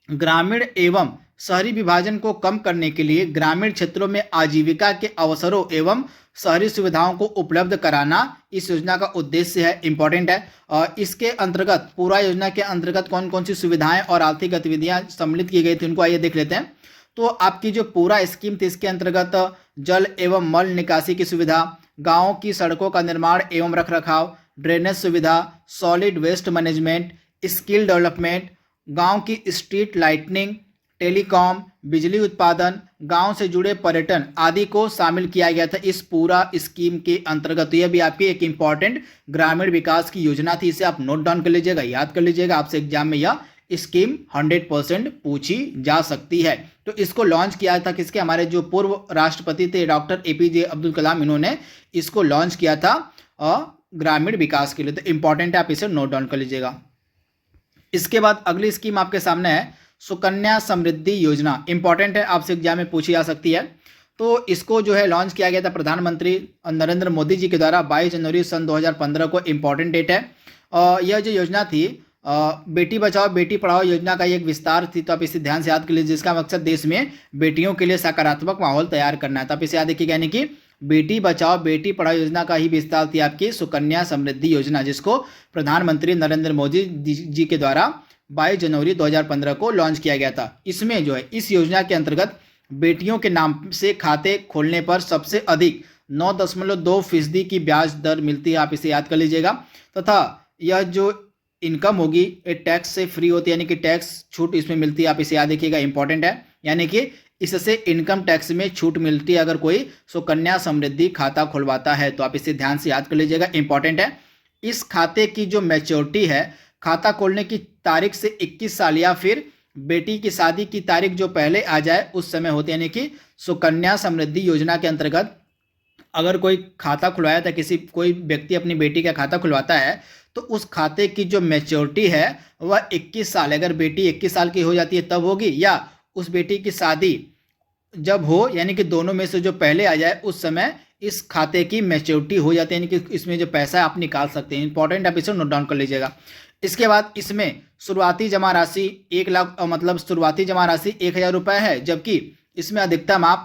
ग्रामीण एवं शहरी विभाजन को कम करने के लिए ग्रामीण क्षेत्रों में आजीविका के अवसरों एवं शहरी सुविधाओं को उपलब्ध कराना इस योजना का उद्देश्य है। इंपॉर्टेंट है। और इसके अंतर्गत, पूरा योजना के अंतर्गत कौन कौन सी सुविधाएं और आर्थिक गतिविधियां सम्मिलित की गई थी, उनको आइए देख लेते हैं। तो आपकी जो पूरा स्कीम थी, इसके अंतर्गत जल एवं मल निकासी की सुविधा, गाँव की सड़कों का निर्माण एवं रखरखाव, ड्रेनेज सुविधा, solid waste management, skill development, गांव की स्ट्रीट लाइटनिंग, टेलीकॉम, बिजली उत्पादन, गांव से जुड़े पर्यटन आदि को शामिल किया गया था इस पूरा स्कीम के अंतर्गत। यह भी आपकी एक इंपॉर्टेंट ग्रामीण विकास की योजना थी। इसे आप नोट डाउन कर लीजिएगा, याद कर लीजिएगा। आपसे एग्जाम में यह स्कीम 100% पूछी जा सकती है। तो इसको लॉन्च किया था किसके? हमारे जो पूर्व राष्ट्रपति थे डॉक्टर APJ अब्दुल कलाम, इन्होंने इसको लॉन्च किया था ग्रामीण विकास के लिए। तो इंपॉर्टेंट है, आप इसे नोट डाउन कर लीजिएगा। इसके बाद अगली स्कीम आपके सामने है सुकन्या समृद्धि योजना। इंपॉर्टेंट है, आपसे एग्जाम में पूछी जा सकती है। तो इसको जो है लॉन्च किया गया था प्रधानमंत्री नरेंद्र मोदी जी के द्वारा 22 जनवरी सन 2015 को। इंपॉर्टेंट डेट है। यह जो योजना थी बेटी बचाओ बेटी पढ़ाओ योजना का एक विस्तार थी। तो आप इसे ध्यान से याद कर लीजिए। जिसका मकसद देश में बेटियों के लिए सकारात्मक माहौल तैयार करना है। तो आप इसे याद रखिएगा, यानी कि बेटी बचाओ बेटी पढ़ाओ योजना का ही विस्तार थी आपकी सुकन्या समृद्धि योजना, जिसको प्रधानमंत्री नरेंद्र मोदी जी के द्वारा 22 जनवरी 2015 को लॉन्च किया गया था। इसमें जो है, इस योजना के अंतर्गत बेटियों के नाम से खाते खोलने पर सबसे अधिक 9.2% की ब्याज दर मिलती है। आप इसे याद कर लीजिएगा। तथा यह जो इनकम होगी ये टैक्स से फ्री होती है, यानी कि टैक्स छूट इसमें मिलती है। आप इसे याद रखिएगा, इंपॉर्टेंट है। यानी कि इससे इनकम टैक्स में छूट मिलती है अगर कोई सुकन्या समृद्धि खाता खुलवाता है। तो आप इसे ध्यान से याद कर लीजिएगा, इंपॉर्टेंट है। इस खाते की जो मैच्योरिटी है, खाता खोलने की तारीख से 21 साल या फिर बेटी की शादी की तारीख जो पहले आ जाए उस समय होती है। यानी कि सुकन्या समृद्धि योजना के अंतर्गत अगर कोई खाता खुलवाया था, कोई व्यक्ति अपनी बेटी का खाता खुलवाता है, तो उस खाते की जो मैच्योरिटी है वह 21 साल, अगर बेटी 21 साल की हो जाती है तब होगी, या उस बेटी की शादी जब हो, यानी कि दोनों में से जो पहले आ जाए उस समय इस खाते की मैच्योरिटी हो जाती है, यानी कि इसमें जो पैसा है आप निकाल सकते हैं। इंपॉर्टेंट, आप इसे नोट डाउन कर लीजिएगा। इसके बाद इसमें शुरुआती जमा राशि 1 लाख, मतलब शुरुआती जमा राशि 1000 रुपये है, जबकि इसमें अधिकतम आप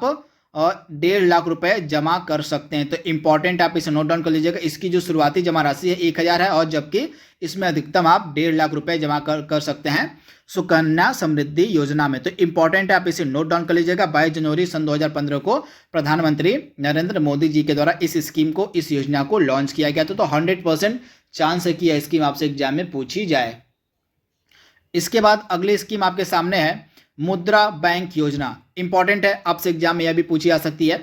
1.5 लाख रुपए जमा कर सकते हैं। तो इंपॉर्टेंट, आप इसे नोट डाउन कर लीजिएगा। इसकी जो शुरुआती जमा राशि है 1000 है, और जबकि इसमें अधिकतम आप 1.5 लाख रुपए जमा कर सकते हैं सुकन्या समृद्धि योजना में। तो इंपॉर्टेंट है, आप इसे नोट डाउन कर लीजिएगा। 22 जनवरी सन 2015 को प्रधानमंत्री नरेंद्र मोदी जी के द्वारा इस स्कीम को, इस योजना को लॉन्च किया गया था। तो 100% चांस है कि यह स्कीम आपसे एग्जाम में पूछी जाए। इसके बाद अगली स्कीम आपके सामने है मुद्रा बैंक योजना। इंपॉर्टेंट है, आपसे एग्जाम में यह भी पूछी जा सकती है।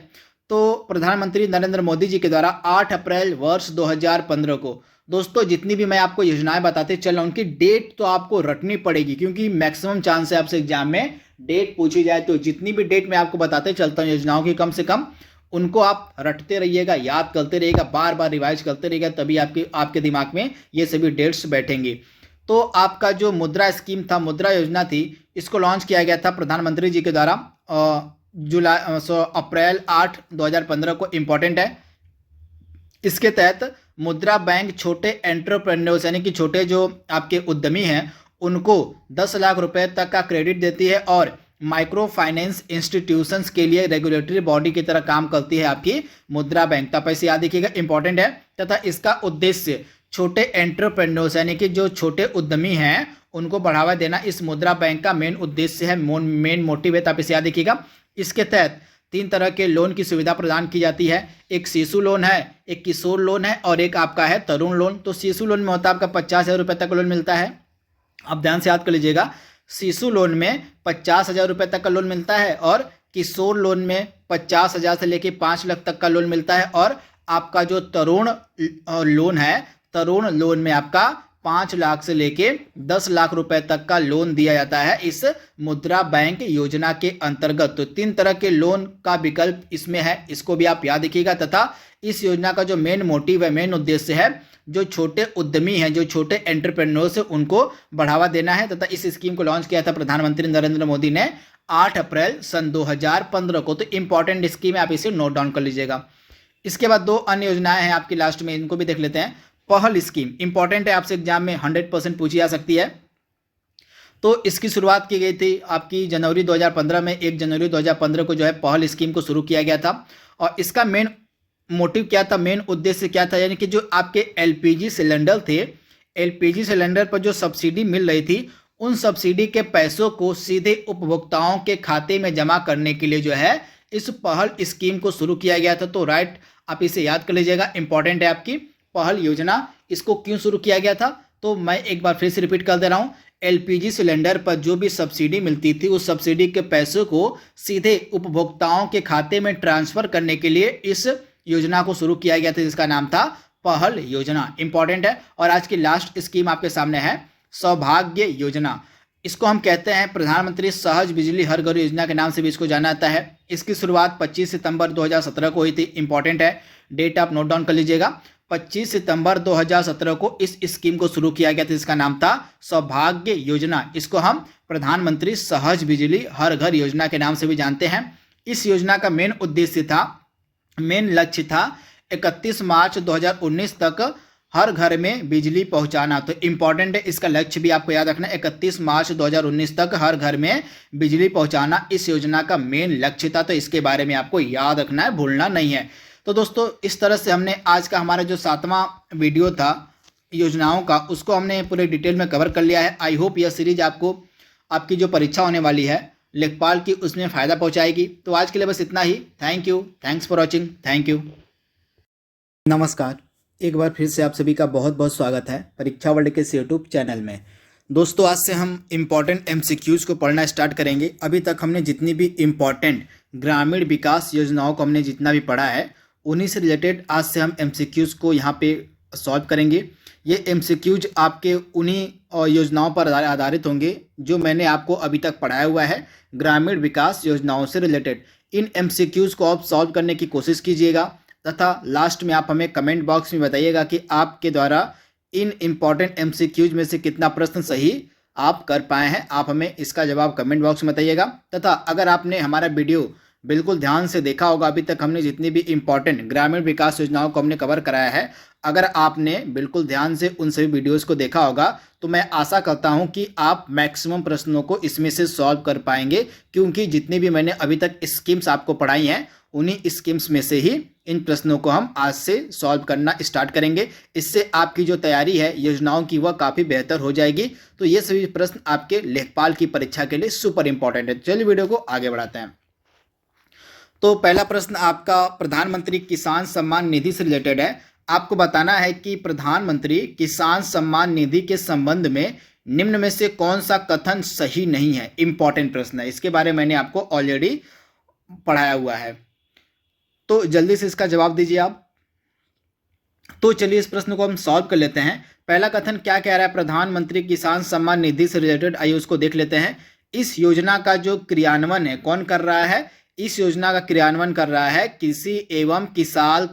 तो प्रधानमंत्री नरेंद्र मोदी जी के द्वारा 8 अप्रैल वर्ष 2015 को, दोस्तों जितनी भी मैं आपको योजनाएं बताते चल रहा हूं उनकी डेट तो आपको रटनी पड़ेगी, क्योंकि मैक्सिमम चांस है आपसे एग्जाम में डेट पूछी जाए। तो जितनी भी डेट मैं आपको बताते चलता हूं योजनाओं की, कम से कम उनको आप रटते रहिएगा, याद करते रहिएगा, बार बार रिवाइज करते रहिएगा, तभी आपके दिमाग में ये सभी डेट्स बैठेंगी। तो आपका जो मुद्रा स्कीम था, मुद्रा योजना थी, इसको लॉन्च किया गया था प्रधानमंत्री जी के द्वारा अप्रैल 8, 2015 को। इम्पॉर्टेंट है, इसके तहत मुद्रा बैंक छोटे एंटरप्रेन्योर्स यानी कि छोटे जो आपके उद्यमी हैं उनको 10 लाख रुपए तक का क्रेडिट देती है और माइक्रो फाइनेंस इंस्टीट्यूशंस के लिए रेगुलेटरी बॉडी की तरह काम करती है आपकी मुद्रा बैंक। तो आप ऐसे याद रखिएगा, इंपॉर्टेंट है। तथा इसका उद्देश्य छोटे एंटरप्रेन्योर्स यानी कि जो छोटे उद्यमी हैं उनको बढ़ावा देना इस मुद्रा बैंक का मेन उद्देश्य है, मेन मोटिव है। तो आप इसे याद रखिएगा। इसके तहत 3 तरह के लोन की सुविधा प्रदान की जाती है। एक शिशु लोन है, एक किशोर लोन है और एक आपका है तरुण लोन। तो शिशु लोन में होता है आपका 50,000 रुपये तक लोन मिलता है। आप ध्यान से याद कर लीजिएगा, शिशु लोन में 50,000 रुपये तक का लोन मिलता है और किशोर लोन में 50,000 से लेके 5 लाख तक का लोन मिलता है। और आपका जो तरुण लोन है, तरुण लोन में आपका 5 लाख से लेके 10 लाख रुपए तक का लोन दिया जाता है इस मुद्रा बैंक योजना के अंतर्गत। तो 3 तरह के लोन का विकल्प इसमें है, इसको भी आप याद रखिएगा। तथा इस योजना का जो मेन मोटिव है, मेन उद्देश्य है, जो छोटे उद्यमी हैं, जो छोटे एंटरप्रेन्योर्स हैं, उनको बढ़ावा देना है। तथा इस स्कीम को लॉन्च किया था प्रधानमंत्री नरेंद्र मोदी ने 8 अप्रैल सन 2015 को। तो इंपॉर्टेंट स्कीम है, आप इसे नोट डाउन कर लीजिएगा। इसके बाद 2 अन्य योजनाएं हैं आपकी लास्ट में, इनको भी देख लेते हैं। पहल स्कीम इंपॉर्टेंट है, आपसे एग्जाम में 100% पूछी जा सकती है। तो इसकी शुरुआत की गई थी आपकी जनवरी 2015 में। 1 जनवरी 2015 को जो है पहल स्कीम को शुरू किया गया था। और इसका मेन मोटिव क्या था, मेन उद्देश्य क्या था, यानी कि जो आपके एलपीजी सिलेंडर थे, एलपीजी सिलेंडर पर जो सब्सिडी मिल रही थी, उन सब्सिडी के पैसों को सीधे उपभोक्ताओं के खाते में जमा करने के लिए जो है इस पहल स्कीम को शुरू किया गया था। तो राइट, आप इसे याद कर लीजिएगा, इंपॉर्टेंट है आपकी पहल योजना। इसको क्यों शुरू किया गया था, तो मैं एक बार फिर से रिपीट कर दे रहा हूं। एलपीजी सिलेंडर पर जो भी सब्सिडी मिलती थी, उस सब्सिडी के पैसों को सीधे उपभोक्ताओं के खाते में ट्रांसफर करने के लिए इस योजना को शुरू किया गया था, जिसका नाम था पहल योजना। इंपॉर्टेंट है। और आज की लास्ट स्कीम आपके सामने है सौभाग्य योजना। इसको हम कहते हैं प्रधानमंत्री सहज बिजली हर घर योजना के नाम से भी इसको जाना जाता है। इसकी शुरुआत 25 सितंबर 2017 को हुई थी। इंपॉर्टेंट है, डेट आप नोट डाउन कर लीजिएगा। 25 सितंबर 2017 को इस स्कीम को शुरू किया गया था, जिसका नाम था सौभाग्य योजना। इसको हम प्रधानमंत्री सहज बिजली हर घर योजना के नाम से भी जानते हैं। इस योजना का मेन उद्देश्य था, मेन लक्ष्य था 31 मार्च 2019 तक हर घर में बिजली पहुंचाना। तो इंपॉर्टेंट है, इसका लक्ष्य भी आपको याद रखना है। 31 मार्च 2019 तक हर घर में बिजली पहुंचाना इस योजना का मेन लक्ष्य था। तो इसके बारे में आपको याद रखना है, भूलना नहीं है। तो दोस्तों, इस तरह से हमने आज का हमारा जो 7वां वीडियो था योजनाओं का, उसको हमने पूरे डिटेल में कवर कर लिया है। आई होप यह सीरीज आपको आपकी जो परीक्षा होने वाली है लेखपाल की, उसमें फ़ायदा पहुंचाएगी। तो आज के लिए बस इतना ही। Thank you, thanks for watching, thank you. नमस्कार, एक बार फिर से आप सभी का बहुत बहुत स्वागत है परीक्षा वर्ल्ड के इस यूट्यूब चैनल में। दोस्तों, आज से हम इम्पॉर्टेंट एमसीक्यूज़ को पढ़ना स्टार्ट करेंगे। अभी तक हमने जितनी भी इम्पॉर्टेंट ग्रामीण विकास योजनाओं को हमने जितना भी पढ़ा है, उन्हीं से रिलेटेड आज से हम एमसीक्यूज़ को यहाँ पे सॉल्व करेंगे। ये एमसीक्यूज़ आपके उन्हीं योजनाओं पर आधारित होंगे जो मैंने आपको अभी तक पढ़ाया हुआ है ग्रामीण विकास योजनाओं से रिलेटेड। इन एमसीक्यूज़ को आप सॉल्व करने की कोशिश कीजिएगा तथा लास्ट में आप हमें कमेंट बॉक्स में बताइएगा कि आपके द्वारा इन इम्पॉर्टेंट एमसीक्यूज़ में से कितना प्रश्न सही आप कर पाए हैं। आप हमें इसका जवाब कमेंट बॉक्स में बताइएगा। तथा अगर आपने हमारा वीडियो बिल्कुल ध्यान से देखा होगा, अभी तक हमने जितनी भी इम्पॉर्टेंट ग्रामीण विकास योजनाओं को हमने कवर कराया है, अगर आपने बिल्कुल ध्यान से उन सभी वीडियोस को देखा होगा तो मैं आशा करता हूं कि आप मैक्सिमम प्रश्नों को इसमें से सॉल्व कर पाएंगे, क्योंकि जितनी भी मैंने अभी तक स्कीम्स आपको पढ़ाई हैं उन्हीं स्कीम्स में से ही इन प्रश्नों को हम आज से सॉल्व करना स्टार्ट करेंगे। इससे आपकी जो तैयारी है योजनाओं की वह काफ़ी बेहतर हो जाएगी। तो ये सभी प्रश्न आपके लेखपाल की परीक्षा के लिए सुपर इंपॉर्टेंट है। चलिए वीडियो को आगे बढ़ाते हैं। तो पहला प्रश्न आपका प्रधानमंत्री किसान सम्मान निधि से रिलेटेड है। आपको बताना है कि प्रधानमंत्री किसान सम्मान निधि के संबंध में निम्न में से कौन सा कथन सही नहीं है। इंपॉर्टेंट प्रश्न है, इसके बारे में मैंने आपको ऑलरेडी पढ़ाया हुआ है, तो जल्दी से इसका जवाब दीजिए आप। तो चलिए इस प्रश्न को हम सॉल्व कर लेते हैं। पहला कथन क्या कह रहा है प्रधानमंत्री किसान सम्मान निधि से रिलेटेड, आइए उसको देख लेते हैं। इस योजना का जो क्रियान्वयन है कौन कर रहा है, इस योजना का क्रियान्वयन कर रहा है कृषि एवं किसान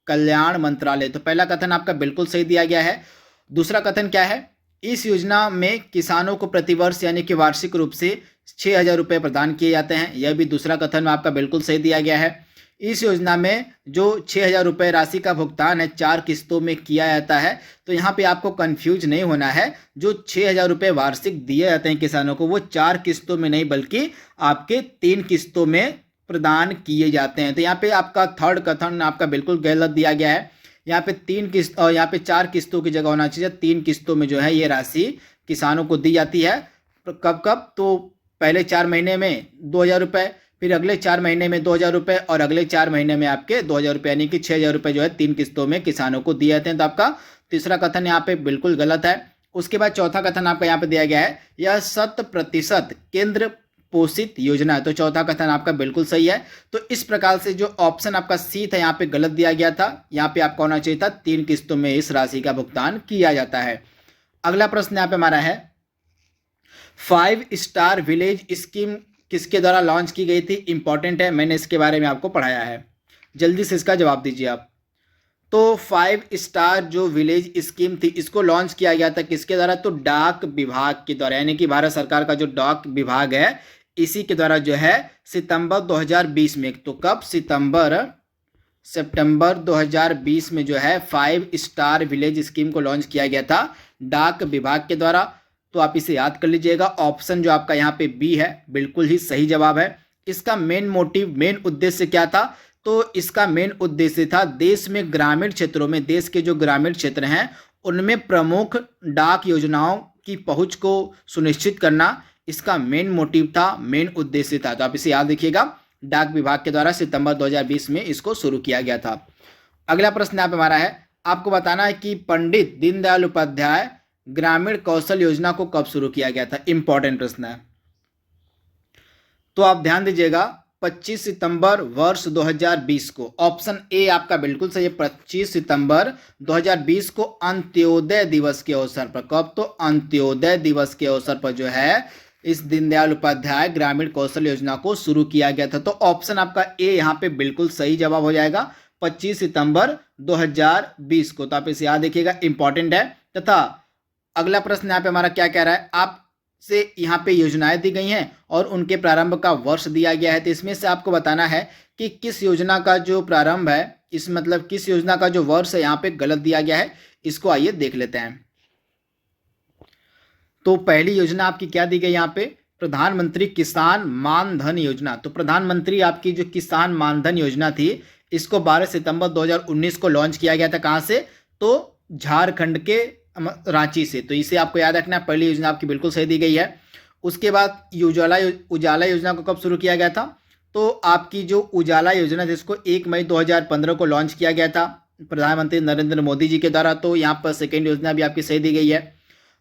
कल्याण मंत्रालय। तो पहला कथन आपका बिल्कुल सही दिया गया है। दूसरा कथन क्या है, इस योजना में किसानों को प्रतिवर्ष यानी कि वार्षिक रूप से 6,000 रुपये प्रदान किए जाते हैं। यह भी दूसरा कथन में आपका बिल्कुल सही दिया गया है। इस योजना में जो 6,000 रुपये राशि का भुगतान है 4 किस्तों में किया जाता है। तो यहाँ पे आपको कंफ्यूज नहीं होना है, जो 6,000 रुपये वार्षिक दिए जाते हैं किसानों को वो 4 किस्तों में नहीं बल्कि आपके 3 किस्तों में प्रदान किए जाते हैं। तो यहाँ पे आपका थर्ड कथन आपका बिल्कुल गलत दिया गया है। यहाँ पे 3 किस्त और यहाँ पे 4 किस्तों की जगह होना चाहिए 3 किस्तों में जो है ये राशि किसानों को दी जाती है। कब कब, तो पहले 4 महीने में 2,000 रुपये, फिर अगले 4 महीने में 2,000 रुपये और अगले 4 महीने में आपके 2,000 रुपये, यानी कि 6,000 रुपये जो है 3 किस्तों में किसानों को दिए जाते हैं। तो आपका तीसरा कथन यहाँ पे बिल्कुल गलत है। उसके बाद चौथा कथन आपका यहाँ पे दिया गया है, यह 100% केंद्र पोषित योजना है। तो चौथा कथन आपका बिल्कुल सही है। तो इस प्रकार से जो ऑप्शन आपका सी था यहाँ पे गलत दिया गया था। यहाँ पे आपका होना चाहिए था 3 किस्तों में इस राशि का भुगतान किया जाता है। अगला प्रश्न यहाँ पे हमारा है, 5 स्टार विलेज स्कीम किसके द्वारा लॉन्च की गई थी? इंपॉर्टेंट है, मैंने इसके बारे में आपको पढ़ाया है, जल्दी से इसका जवाब दीजिए आप। तो 5 स्टार जो विलेज स्कीम थी इसको लॉन्च किया गया था किसके द्वारा? तो डाक विभाग के द्वारा, यानी कि भारत सरकार का जो डाक विभाग है इसी के द्वारा जो है सितंबर 2020 में। तो कब? सितंबर 2020 में जो है 5 स्टार विलेज स्कीम को लॉन्च किया गया था डाक विभाग के द्वारा। तो आप इसे याद कर लीजिएगा। ऑप्शन जो आपका यहाँ पे बी है बिल्कुल ही सही जवाब है। इसका मेन मोटिव, मेन उद्देश्य क्या था? तो इसका मेन उद्देश्य था देश में ग्रामीण क्षेत्रों में, देश के जो ग्रामीण क्षेत्र हैं उनमें प्रमुख डाक योजनाओं की पहुंच को सुनिश्चित करना इसका मेन मोटिव था, मेन उद्देश्य था। तो आप इसे याद रखिएगा, डाक विभाग के द्वारा सितंबर 2020 में इसको शुरू किया गया था। अगला प्रश्न यहाँ पे हमारा है, आपको बताना है कि पंडित दीनदयाल उपाध्याय ग्रामीण कौशल योजना को कब शुरू किया गया था? इंपॉर्टेंट प्रश्न है। तो आप ध्यान दीजिएगा, 25 सितंबर वर्ष 2020 को। ऑप्शन ए आपका बिल्कुल सही है, 25 सितंबर 2020 को अंत्योदय दिवस के अवसर पर। कब? तो अंत्योदय दिवस के अवसर पर जो है इस दीनदयाल उपाध्याय ग्रामीण कौशल योजना को शुरू किया गया था। तो ऑप्शन आपका ए यहाँ पे बिल्कुल सही जवाब हो जाएगा, 25 सितंबर 2020 को। तो आप इसे याद रखिएगा, इंपॉर्टेंट है। तथा अगला प्रश्न यहाँ पे हमारा क्या कह रहा है, आपसे यहाँ पे योजनाएं दी गई हैं और उनके प्रारंभ का वर्ष दिया गया है। तो इसमें से आपको बताना है कि किस योजना का जो प्रारंभ है, इस मतलब किस योजना का जो वर्ष है यहाँ पे गलत दिया गया है। इसको आइए देख लेते हैं। तो पहली योजना आपकी क्या दी गई यहाँ पे? प्रधानमंत्री किसान मानधन योजना। तो प्रधानमंत्री आपकी जो किसान मानधन योजना थी इसको 12 सितंबर 2019 को लॉन्च किया गया था। कहाँ से? तो झारखंड के रांची से। तो इसे आपको याद रखना है, पहली योजना आपकी बिल्कुल सही दी गई है। उसके बाद उजाला योजना को कब शुरू किया गया था? तो आपकी जो उजाला योजना थी इसको 1 मई 2015 को लॉन्च किया गया था प्रधानमंत्री नरेंद्र मोदी जी के द्वारा। तो यहाँ पर सेकेंड योजना भी आपकी सही दी गई है।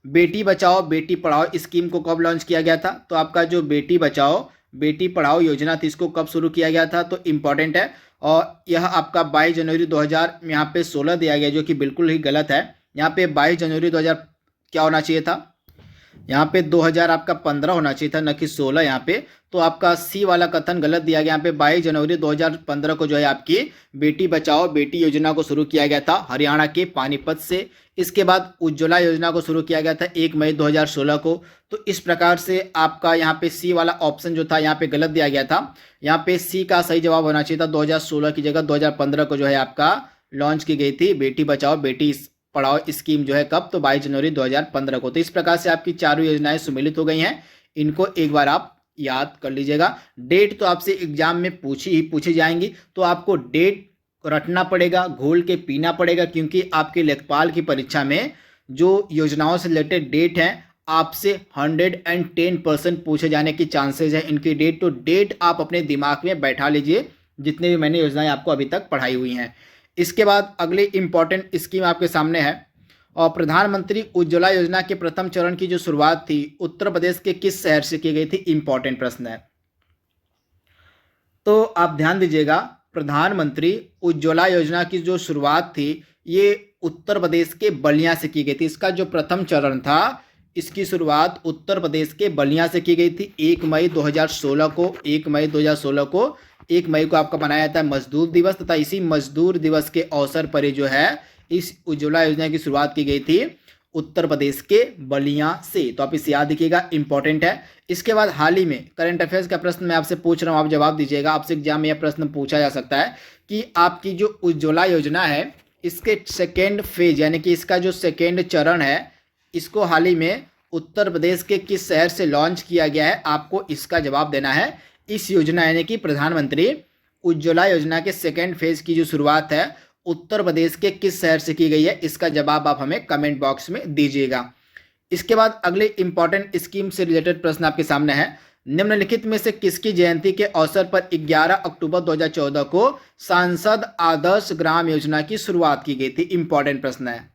बेटी बचाओ बेटी पढ़ाओ स्कीम को कब लॉन्च किया गया था? तो आपका जो बेटी बचाओ बेटी पढ़ाओ योजना थी इसको कब शुरू किया गया था? तो इम्पॉर्टेंट है, और यह आपका 22 जनवरी 2000 यहाँ पे 16 दिया गया, जो कि बिल्कुल ही गलत है। यहाँ पे 22 जनवरी 2000 क्या होना चाहिए था? यहाँ पे 2000 आपका 15 होना चाहिए था, न कि 16 यहाँ पे। तो आपका सी वाला कथन गलत दिया गया। यहाँ पे 22 जनवरी 2015 को जो है आपकी बेटी बचाओ बेटी योजना को शुरू किया गया था हरियाणा के पानीपत से। इसके बाद उज्ज्वला योजना को शुरू किया गया था 1 मई 2016 को। तो इस प्रकार से आपका यहाँ पे सी वाला ऑप्शन जो था यहाँ पे गलत दिया गया था। यहाँ पे सी का सही जवाब होना चाहिए था 2016 की जगह 2015 को जो है आपका लॉन्च की गई थी बेटी बचाओ बेटी पढ़ाओ स्कीम जो है कब? तो 22 जनवरी 2015 को। तो इस प्रकार से आपकी चारों योजनाएं सम्मिलित हो गई हैं। इनको एक बार आप याद कर लीजिएगा। डेट तो आपसे एग्जाम में पूछी जाएंगी, तो आपको डेट रटना पड़ेगा, घोल के पीना पड़ेगा, क्योंकि आपके लेखपाल की परीक्षा में जो योजनाओं से रिलेटेड डेट हैं आपसे 110% पूछे जाने की चांसेस है इनकी डेट। तो डेट आप अपने दिमाग में बैठा लीजिए, जितने भी मैंने योजनाएं आपको अभी तक पढ़ाई हुई हैं। इसके बाद अगली इंपॉर्टेंट स्कीम आपके सामने है, और प्रधानमंत्री उज्ज्वला योजना के प्रथम चरण की जो शुरुआत थी उत्तर प्रदेश के किस शहर से की गई थी? इंपॉर्टेंट प्रश्न है। तो आप ध्यान दीजिएगा, प्रधानमंत्री उज्ज्वला योजना की जो शुरुआत थी ये उत्तर प्रदेश के बलिया से की गई थी। इसका जो प्रथम चरण था इसकी शुरुआत उत्तर प्रदेश के बलिया से की गई थी 1 मई 2016 को। 1 मई 2016 को 1 मई को आपका मनाया जाता है मजदूर दिवस, तथा इसी मजदूर दिवस के अवसर पर ही जो है इस उज्ज्वला योजना की शुरुआत की गई थी उत्तर प्रदेश के बलिया से। तो आप इसे याद रखिएगा, इंपॉर्टेंट है। इसके बाद हाल ही में करंट अफेयर्स का प्रश्न मैं आपसे पूछ रहा हूँ, आप जवाब दीजिएगा। आपसे एग्जाम में यह प्रश्न पूछा जा सकता है कि आपकी जो उज्ज्वला योजना है इसके सेकेंड फेज यानी कि इसका जो सेकेंड चरण है इसको हाल ही में उत्तर प्रदेश के किस शहर से लॉन्च किया गया है, आपको इसका जवाब देना है। इस योजना यानी कि प्रधानमंत्री उज्ज्वला योजना के सेकेंड फेज की जो शुरुआत है उत्तर प्रदेश के किस शहर से की गई है, इसका जवाब आप हमें कमेंट बॉक्स में दीजिएगा। इसके बाद अगले इंपॉर्टेंट स्कीम से रिलेटेड प्रश्न आपके सामने है। निम्नलिखित में से किसकी जयंती के अवसर पर 11 अक्टूबर 2014 को सांसद आदर्श ग्राम योजना की शुरुआत की गई थी? इंपॉर्टेंट प्रश्न है।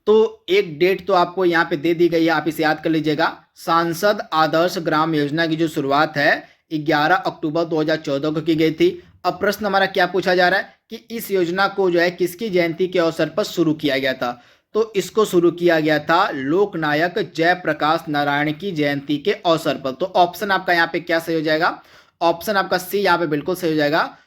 तो एक डेट तो आपको यहाँ पे दे दी गई है, आप इसे याद कर लीजिएगा। सांसद आदर्श ग्राम योजना की जो शुरुआत है 11 अक्टूबर 2014 को की गई थी। अब प्रश्न हमारा क्या पूछा जा रहा है कि इस योजना को जो है किसकी जयंती के अवसर पर शुरू किया गया था? तो इसको शुरू किया गया था लोकनायक जयप्रकाश नारायण की जयंती के अवसर पर। तो ऑप्शन आपका यहाँ पे क्या सही हो जाएगा? ऑप्शन आपका सी यहाँ पे बिल्कुल सही हो जाएगा।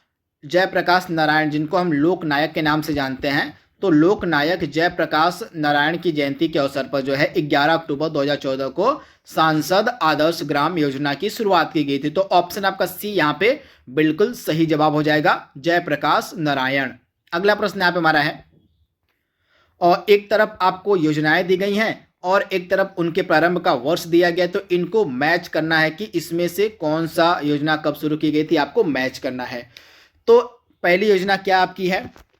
जयप्रकाश नारायण, जिनको हम लोकनायक के नाम से जानते हैं, तो लोकनायक जयप्रकाश नारायण की जयंती के अवसर पर जो है 11 अक्टूबर 2014 को सांसद आदर्श ग्राम योजना की शुरुआत की गई थी। तो ऑप्शन आपका सी यहाँ पे बिल्कुल सही जवाब हो जाएगा, जयप्रकाश नारायण। अगला प्रश्न यहाँ पे हमारा है, और एक तरफ आपको योजनाएं दी गई हैं और एक तरफ उनके प्रारंभ का वर्ष दिया गया, तो इनको मैच करना है कि इसमें से कौन सा योजना कब शुरू की गई थी, आपको मैच करना है। तो पहली योजना क्या आपकी है?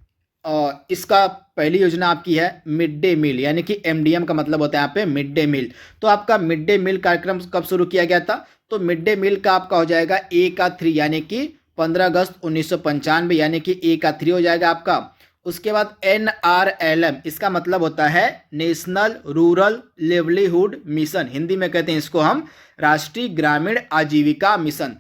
इसका पहली योजना आपकी है मिड डे मील, यानी कि MDM का मतलब होता है यहाँ पे मिड डे मील। तो आपका मिड डे मील कार्यक्रम कब शुरू किया गया था? तो मिड डे मील का आपका हो जाएगा A का 3 यानी कि 15 अगस्त 1995, यानी कि A का 3 हो जाएगा आपका। उसके बाद NRLM, इसका मतलब होता है national rural livelihood mission, Hindi में कहते हैं इसको हम राष्ट्रीय ग्रामीण आजीविका मिशन।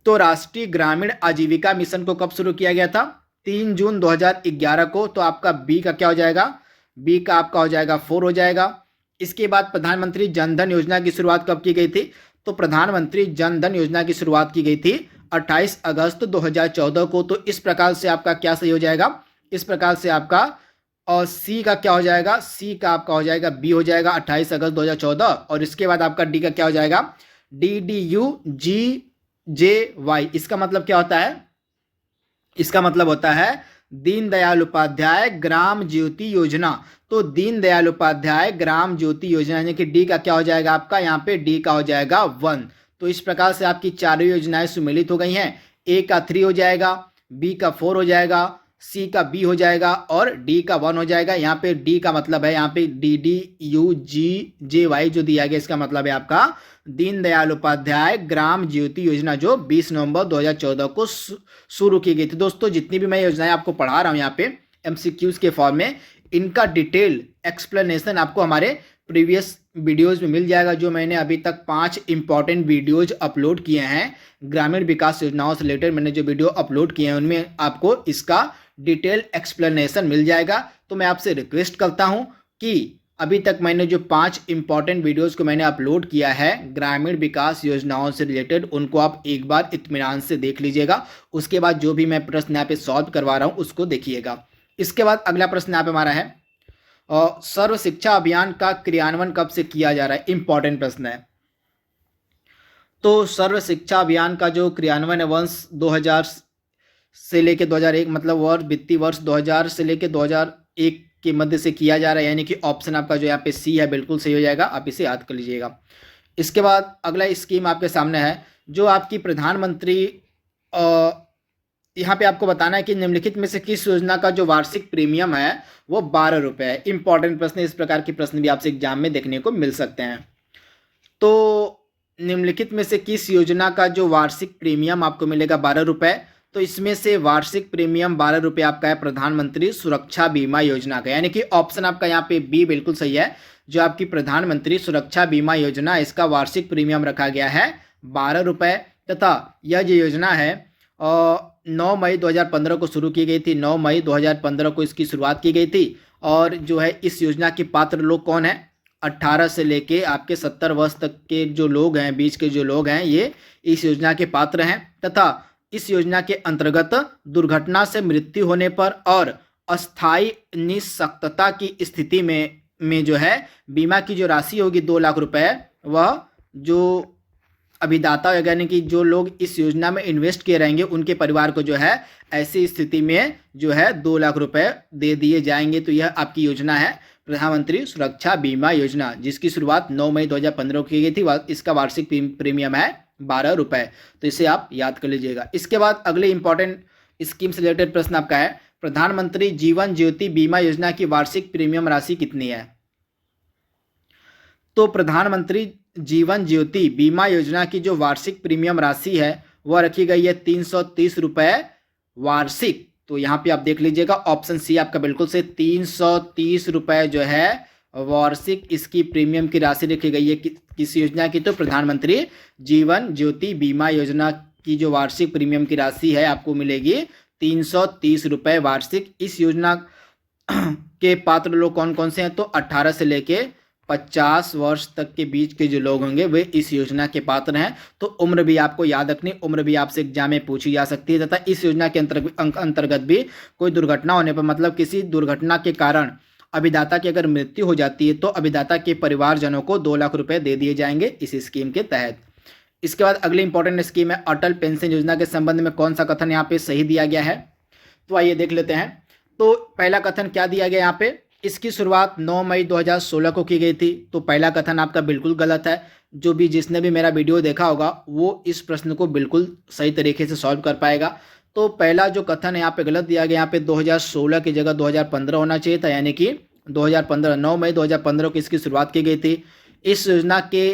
तो राष्ट्रीय ग्रामीण आजीविका मिशन को कब शुरू किया गया था? 3 जून 2011 को। तो आपका बी का क्या हो जाएगा? बी का आपका हो जाएगा 4 हो जाएगा। इसके बाद प्रधानमंत्री जनधन योजना की शुरुआत कब की गई थी? तो प्रधानमंत्री जनधन योजना की शुरुआत की गई थी 28 अगस्त 2014 को। तो इस प्रकार से आपका क्या सही हो जाएगा? इस प्रकार से आपका और सी का क्या हो जाएगा? सी का आपका हो जाएगा बी हो जाएगा 28 अगस्त 2014। और इसके बाद आपका डी का क्या हो जाएगा? DDUGJY, इसका मतलब क्या होता है? इसका मतलब होता है दीनदयाल उपाध्याय ग्राम ज्योति योजना। तो दीनदयाल उपाध्याय ग्राम ज्योति योजना यानी कि डी का क्या हो जाएगा आपका? यहाँ पे डी का हो जाएगा 1। तो इस प्रकार से आपकी चारों योजनाएं सम्मिलित हो गई हैं। A का 3 हो जाएगा, B का 4 हो जाएगा, C का B हो जाएगा और D का 1 हो जाएगा। यहाँ पे D का मतलब है यहाँ पे DDUGJY जो दिया गया, इसका मतलब है आपका दीनदयाल उपाध्याय ग्राम ज्योति योजना, जो 20 नवंबर 2014 को शुरू की गई थी। दोस्तों, जितनी भी मैं योजनाएं आपको पढ़ा रहा हूँ यहाँ पे MCQs के फॉर्म में, इनका डिटेल एक्सप्लेनेशन आपको हमारे प्रीवियस वीडियोज में मिल जाएगा। जो मैंने अभी तक 5 इंपॉर्टेंट वीडियोज अपलोड किए हैं ग्रामीण विकास योजनाओं से रिलेटेड, मैंने जो वीडियो अपलोड किए हैं उनमें आपको इसका डिटेल एक्सप्लेनेशन मिल जाएगा। तो मैं आपसे रिक्वेस्ट करता हूं कि अभी तक मैंने जो 5 इंपॉर्टेंट वीडियोज को मैंने अपलोड किया है ग्रामीण विकास योजनाओं से रिलेटेड, उनको आप एक बार इत्मीनान से देख लीजिएगा। उसके बाद जो भी मैं प्रश्न यहाँ पे सॉल्व करवा रहा हूँ उसको देखिएगा। इसके बाद अगला प्रश्न यहाँ पे हमारा है, और सर्व शिक्षा अभियान का क्रियान्वयन कब से किया जा रहा है? इंपॉर्टेंट प्रश्न है। तो सर्व शिक्षा अभियान का जो क्रियान्वयन है वर्ष 2000 से लेके 2001, मतलब वर्ष वित्तीय वर्ष 2000 से लेके 2001 के मध्य से किया जा रहा है, यानी कि ऑप्शन आपका जो यहाँ पे सी है बिल्कुल सही हो जाएगा, आप इसे याद कर लीजिएगा। इसके बाद अगला स्कीम आपके सामने है, जो आपकी प्रधानमंत्री यहाँ पे आपको बताना है कि निम्नलिखित में से किस योजना का जो वार्षिक प्रीमियम है वो 12 रुपये है। इंपॉर्टेंट प्रश्न, इस प्रकार के प्रश्न भी आपसे एग्जाम में देखने को मिल सकते हैं। तो निम्नलिखित में से किस योजना का जो वार्षिक प्रीमियम आपको मिलेगा 12 रुपये? तो इसमें से वार्षिक प्रीमियम 12 रुपये आपका है प्रधानमंत्री सुरक्षा बीमा योजना का, यानी कि ऑप्शन आपका यहाँ पे बी बिल्कुल सही है। जो आपकी प्रधानमंत्री सुरक्षा बीमा योजना, इसका वार्षिक प्रीमियम रखा गया है 12 रुपये, तथा यह जो योजना है 9 मई 2015 को शुरू की गई थी। 9 मई 2015 को इसकी शुरुआत की गई थी। और जो है इस योजना के पात्र लोग कौन है? 18 से लेके आपके 70 वर्ष तक के जो लोग हैं, बीच के जो लोग हैं, ये इस योजना के पात्र हैं। तथा इस योजना के अंतर्गत दुर्घटना से मृत्यु होने पर और अस्थायी निःशक्तता की स्थिति में जो है बीमा की जो राशि होगी 2 लाख रुपए, वह जो अभिदाता यानी कि जो लोग इस योजना में इन्वेस्ट किए रहेंगे उनके परिवार को जो है ऐसी स्थिति में जो है 2 लाख रुपए दे दिए जाएंगे। तो यह आपकी योजना है प्रधानमंत्री सुरक्षा बीमा योजना, जिसकी शुरुआत 9 मई 2015 की गई थी। इसका वार्षिक प्रीमियम है 12 रुपए। तो इसे आप याद कर लीजिएगा। इसके बाद अगले इंपॉर्टेंट स्कीम से रिलेटेड प्रश्न आपका है, प्रधानमंत्री जीवन ज्योति बीमा योजना की वार्षिक प्रीमियम राशि कितनी है? तो प्रधानमंत्री जीवन ज्योति बीमा योजना की जो वार्षिक प्रीमियम राशि है वह रखी गई है 330 रुपए वार्षिक। तो यहाँ पे आप देख लीजिएगा, ऑप्शन सी आपका बिल्कुल से 330 रुपए जो है वार्षिक इसकी प्रीमियम की राशि रखी गई है। किस योजना की? तो प्रधानमंत्री जीवन ज्योति बीमा योजना की जो वार्षिक प्रीमियम की राशि है आपको मिलेगी 330 रुपए वार्षिक। इस योजना के पात्र लोग कौन कौन से हैं? तो 18 से लेके 50 वर्ष तक के बीच के जो लोग होंगे वे इस योजना के पात्र हैं। तो उम्र भी आपको याद रखनी, उम्र भी आपसे एग्जाम में पूछी जा सकती है। तथा इस योजना के अंतर्गत भी कोई दुर्घटना होने पर, मतलब किसी दुर्घटना के कारण अभिदाता की अगर मृत्यु हो जाती है तो अभिदाता के परिवारजनों को 2 लाख रुपए दे दिए जाएंगे इस स्कीम के तहत। इसके बाद अगली इंपॉर्टेंट स्कीम है अटल पेंशन योजना के संबंध में कौन सा कथन यहाँ पे सही दिया गया है? तो आइए देख लेते हैं। तो पहला कथन क्या दिया गया यहाँ पे, इसकी शुरुआत 9 मई 2016 को की गई थी। तो पहला कथन आपका बिल्कुल गलत है। जो भी जिसने भी मेरा वीडियो देखा होगा वो इस प्रश्न को बिल्कुल सही तरीके से सॉल्व कर पाएगा। तो पहला जो कथन है यहाँ पे गलत दिया गया। यहाँ पे 2016 की जगह 2015 होना चाहिए था, यानी कि 2015 9 मई 2015 को इसकी शुरुआत की गई थी। इस योजना के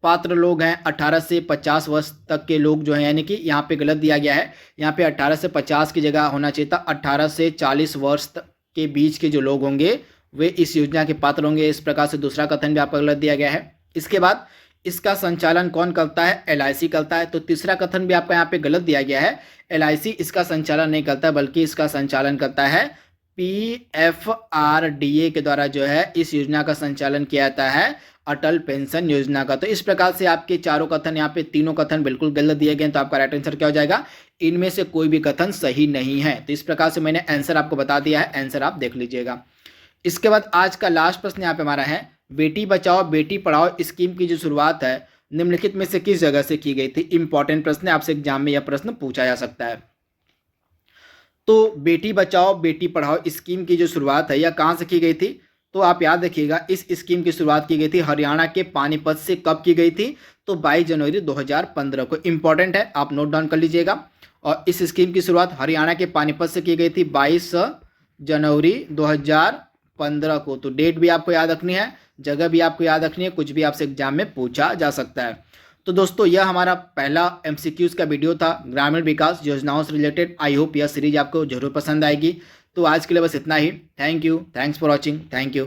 पात्र लोग हैं 18 से 50 वर्ष तक के लोग जो हैं, यानी कि यहाँ पे गलत दिया गया है। यहाँ पे 18 से 50 की जगह होना चाहिए था 18 से 40 वर्ष के बीच के जो लोग होंगे वे इस योजना के पात्र होंगे। इस प्रकार से दूसरा कथन भी आपको गलत दिया गया है। इसके बाद इसका संचालन कौन करता है? LIC करता है। तो तीसरा कथन भी आपका यहाँ पे गलत दिया गया है। LIC इसका संचालन नहीं करता बल्कि इसका संचालन करता है PFRDA के द्वारा जो है इस योजना का संचालन किया जाता है अटल पेंशन योजना का। तो इस प्रकार से आपके चारों कथन, यहाँ पे तीनों कथन बिल्कुल गलत दिए गए। तो आपका राइट आंसर क्या हो जाएगा? इनमें से कोई भी कथन सही नहीं है। तो इस प्रकार से मैंने आंसर आपको बता दिया है, आंसर आप देख लीजिएगा। इसके बाद आज का लास्ट प्रश्न यहाँ पे हमारा है, बेटी बचाओ बेटी पढ़ाओ स्कीम की जो शुरुआत है निम्नलिखित में से किस जगह से की गई थी? इंपॉर्टेंट प्रश्न है, आपसे एग्जाम में यह प्रश्न पूछा जा सकता है। तो बेटी बचाओ बेटी पढ़ाओ स्कीम की जो शुरुआत है यह कहाँ से की गई थी? तो आप याद रखिएगा, इस स्कीम की शुरुआत की गई थी हरियाणा के पानीपत से। कब की गई थी? तो 22 जनवरी 2015 को। इंपॉर्टेंट है, आप नोट डाउन कर लीजिएगा। और इस स्कीम की शुरुआत हरियाणा के पानीपत से की गई थी 22 जनवरी 2015 को। तो डेट भी आपको याद रखनी है, जगह भी आपको याद रखनी है, कुछ भी आपसे एग्जाम में पूछा जा सकता है। तो दोस्तों यह हमारा पहला MCQs का वीडियो था ग्रामीण विकास योजनाओं से रिलेटेड। आई होप यह सीरीज आपको जरूर पसंद आएगी। तो आज के लिए बस इतना ही। Thank you, thanks for watching, thank you.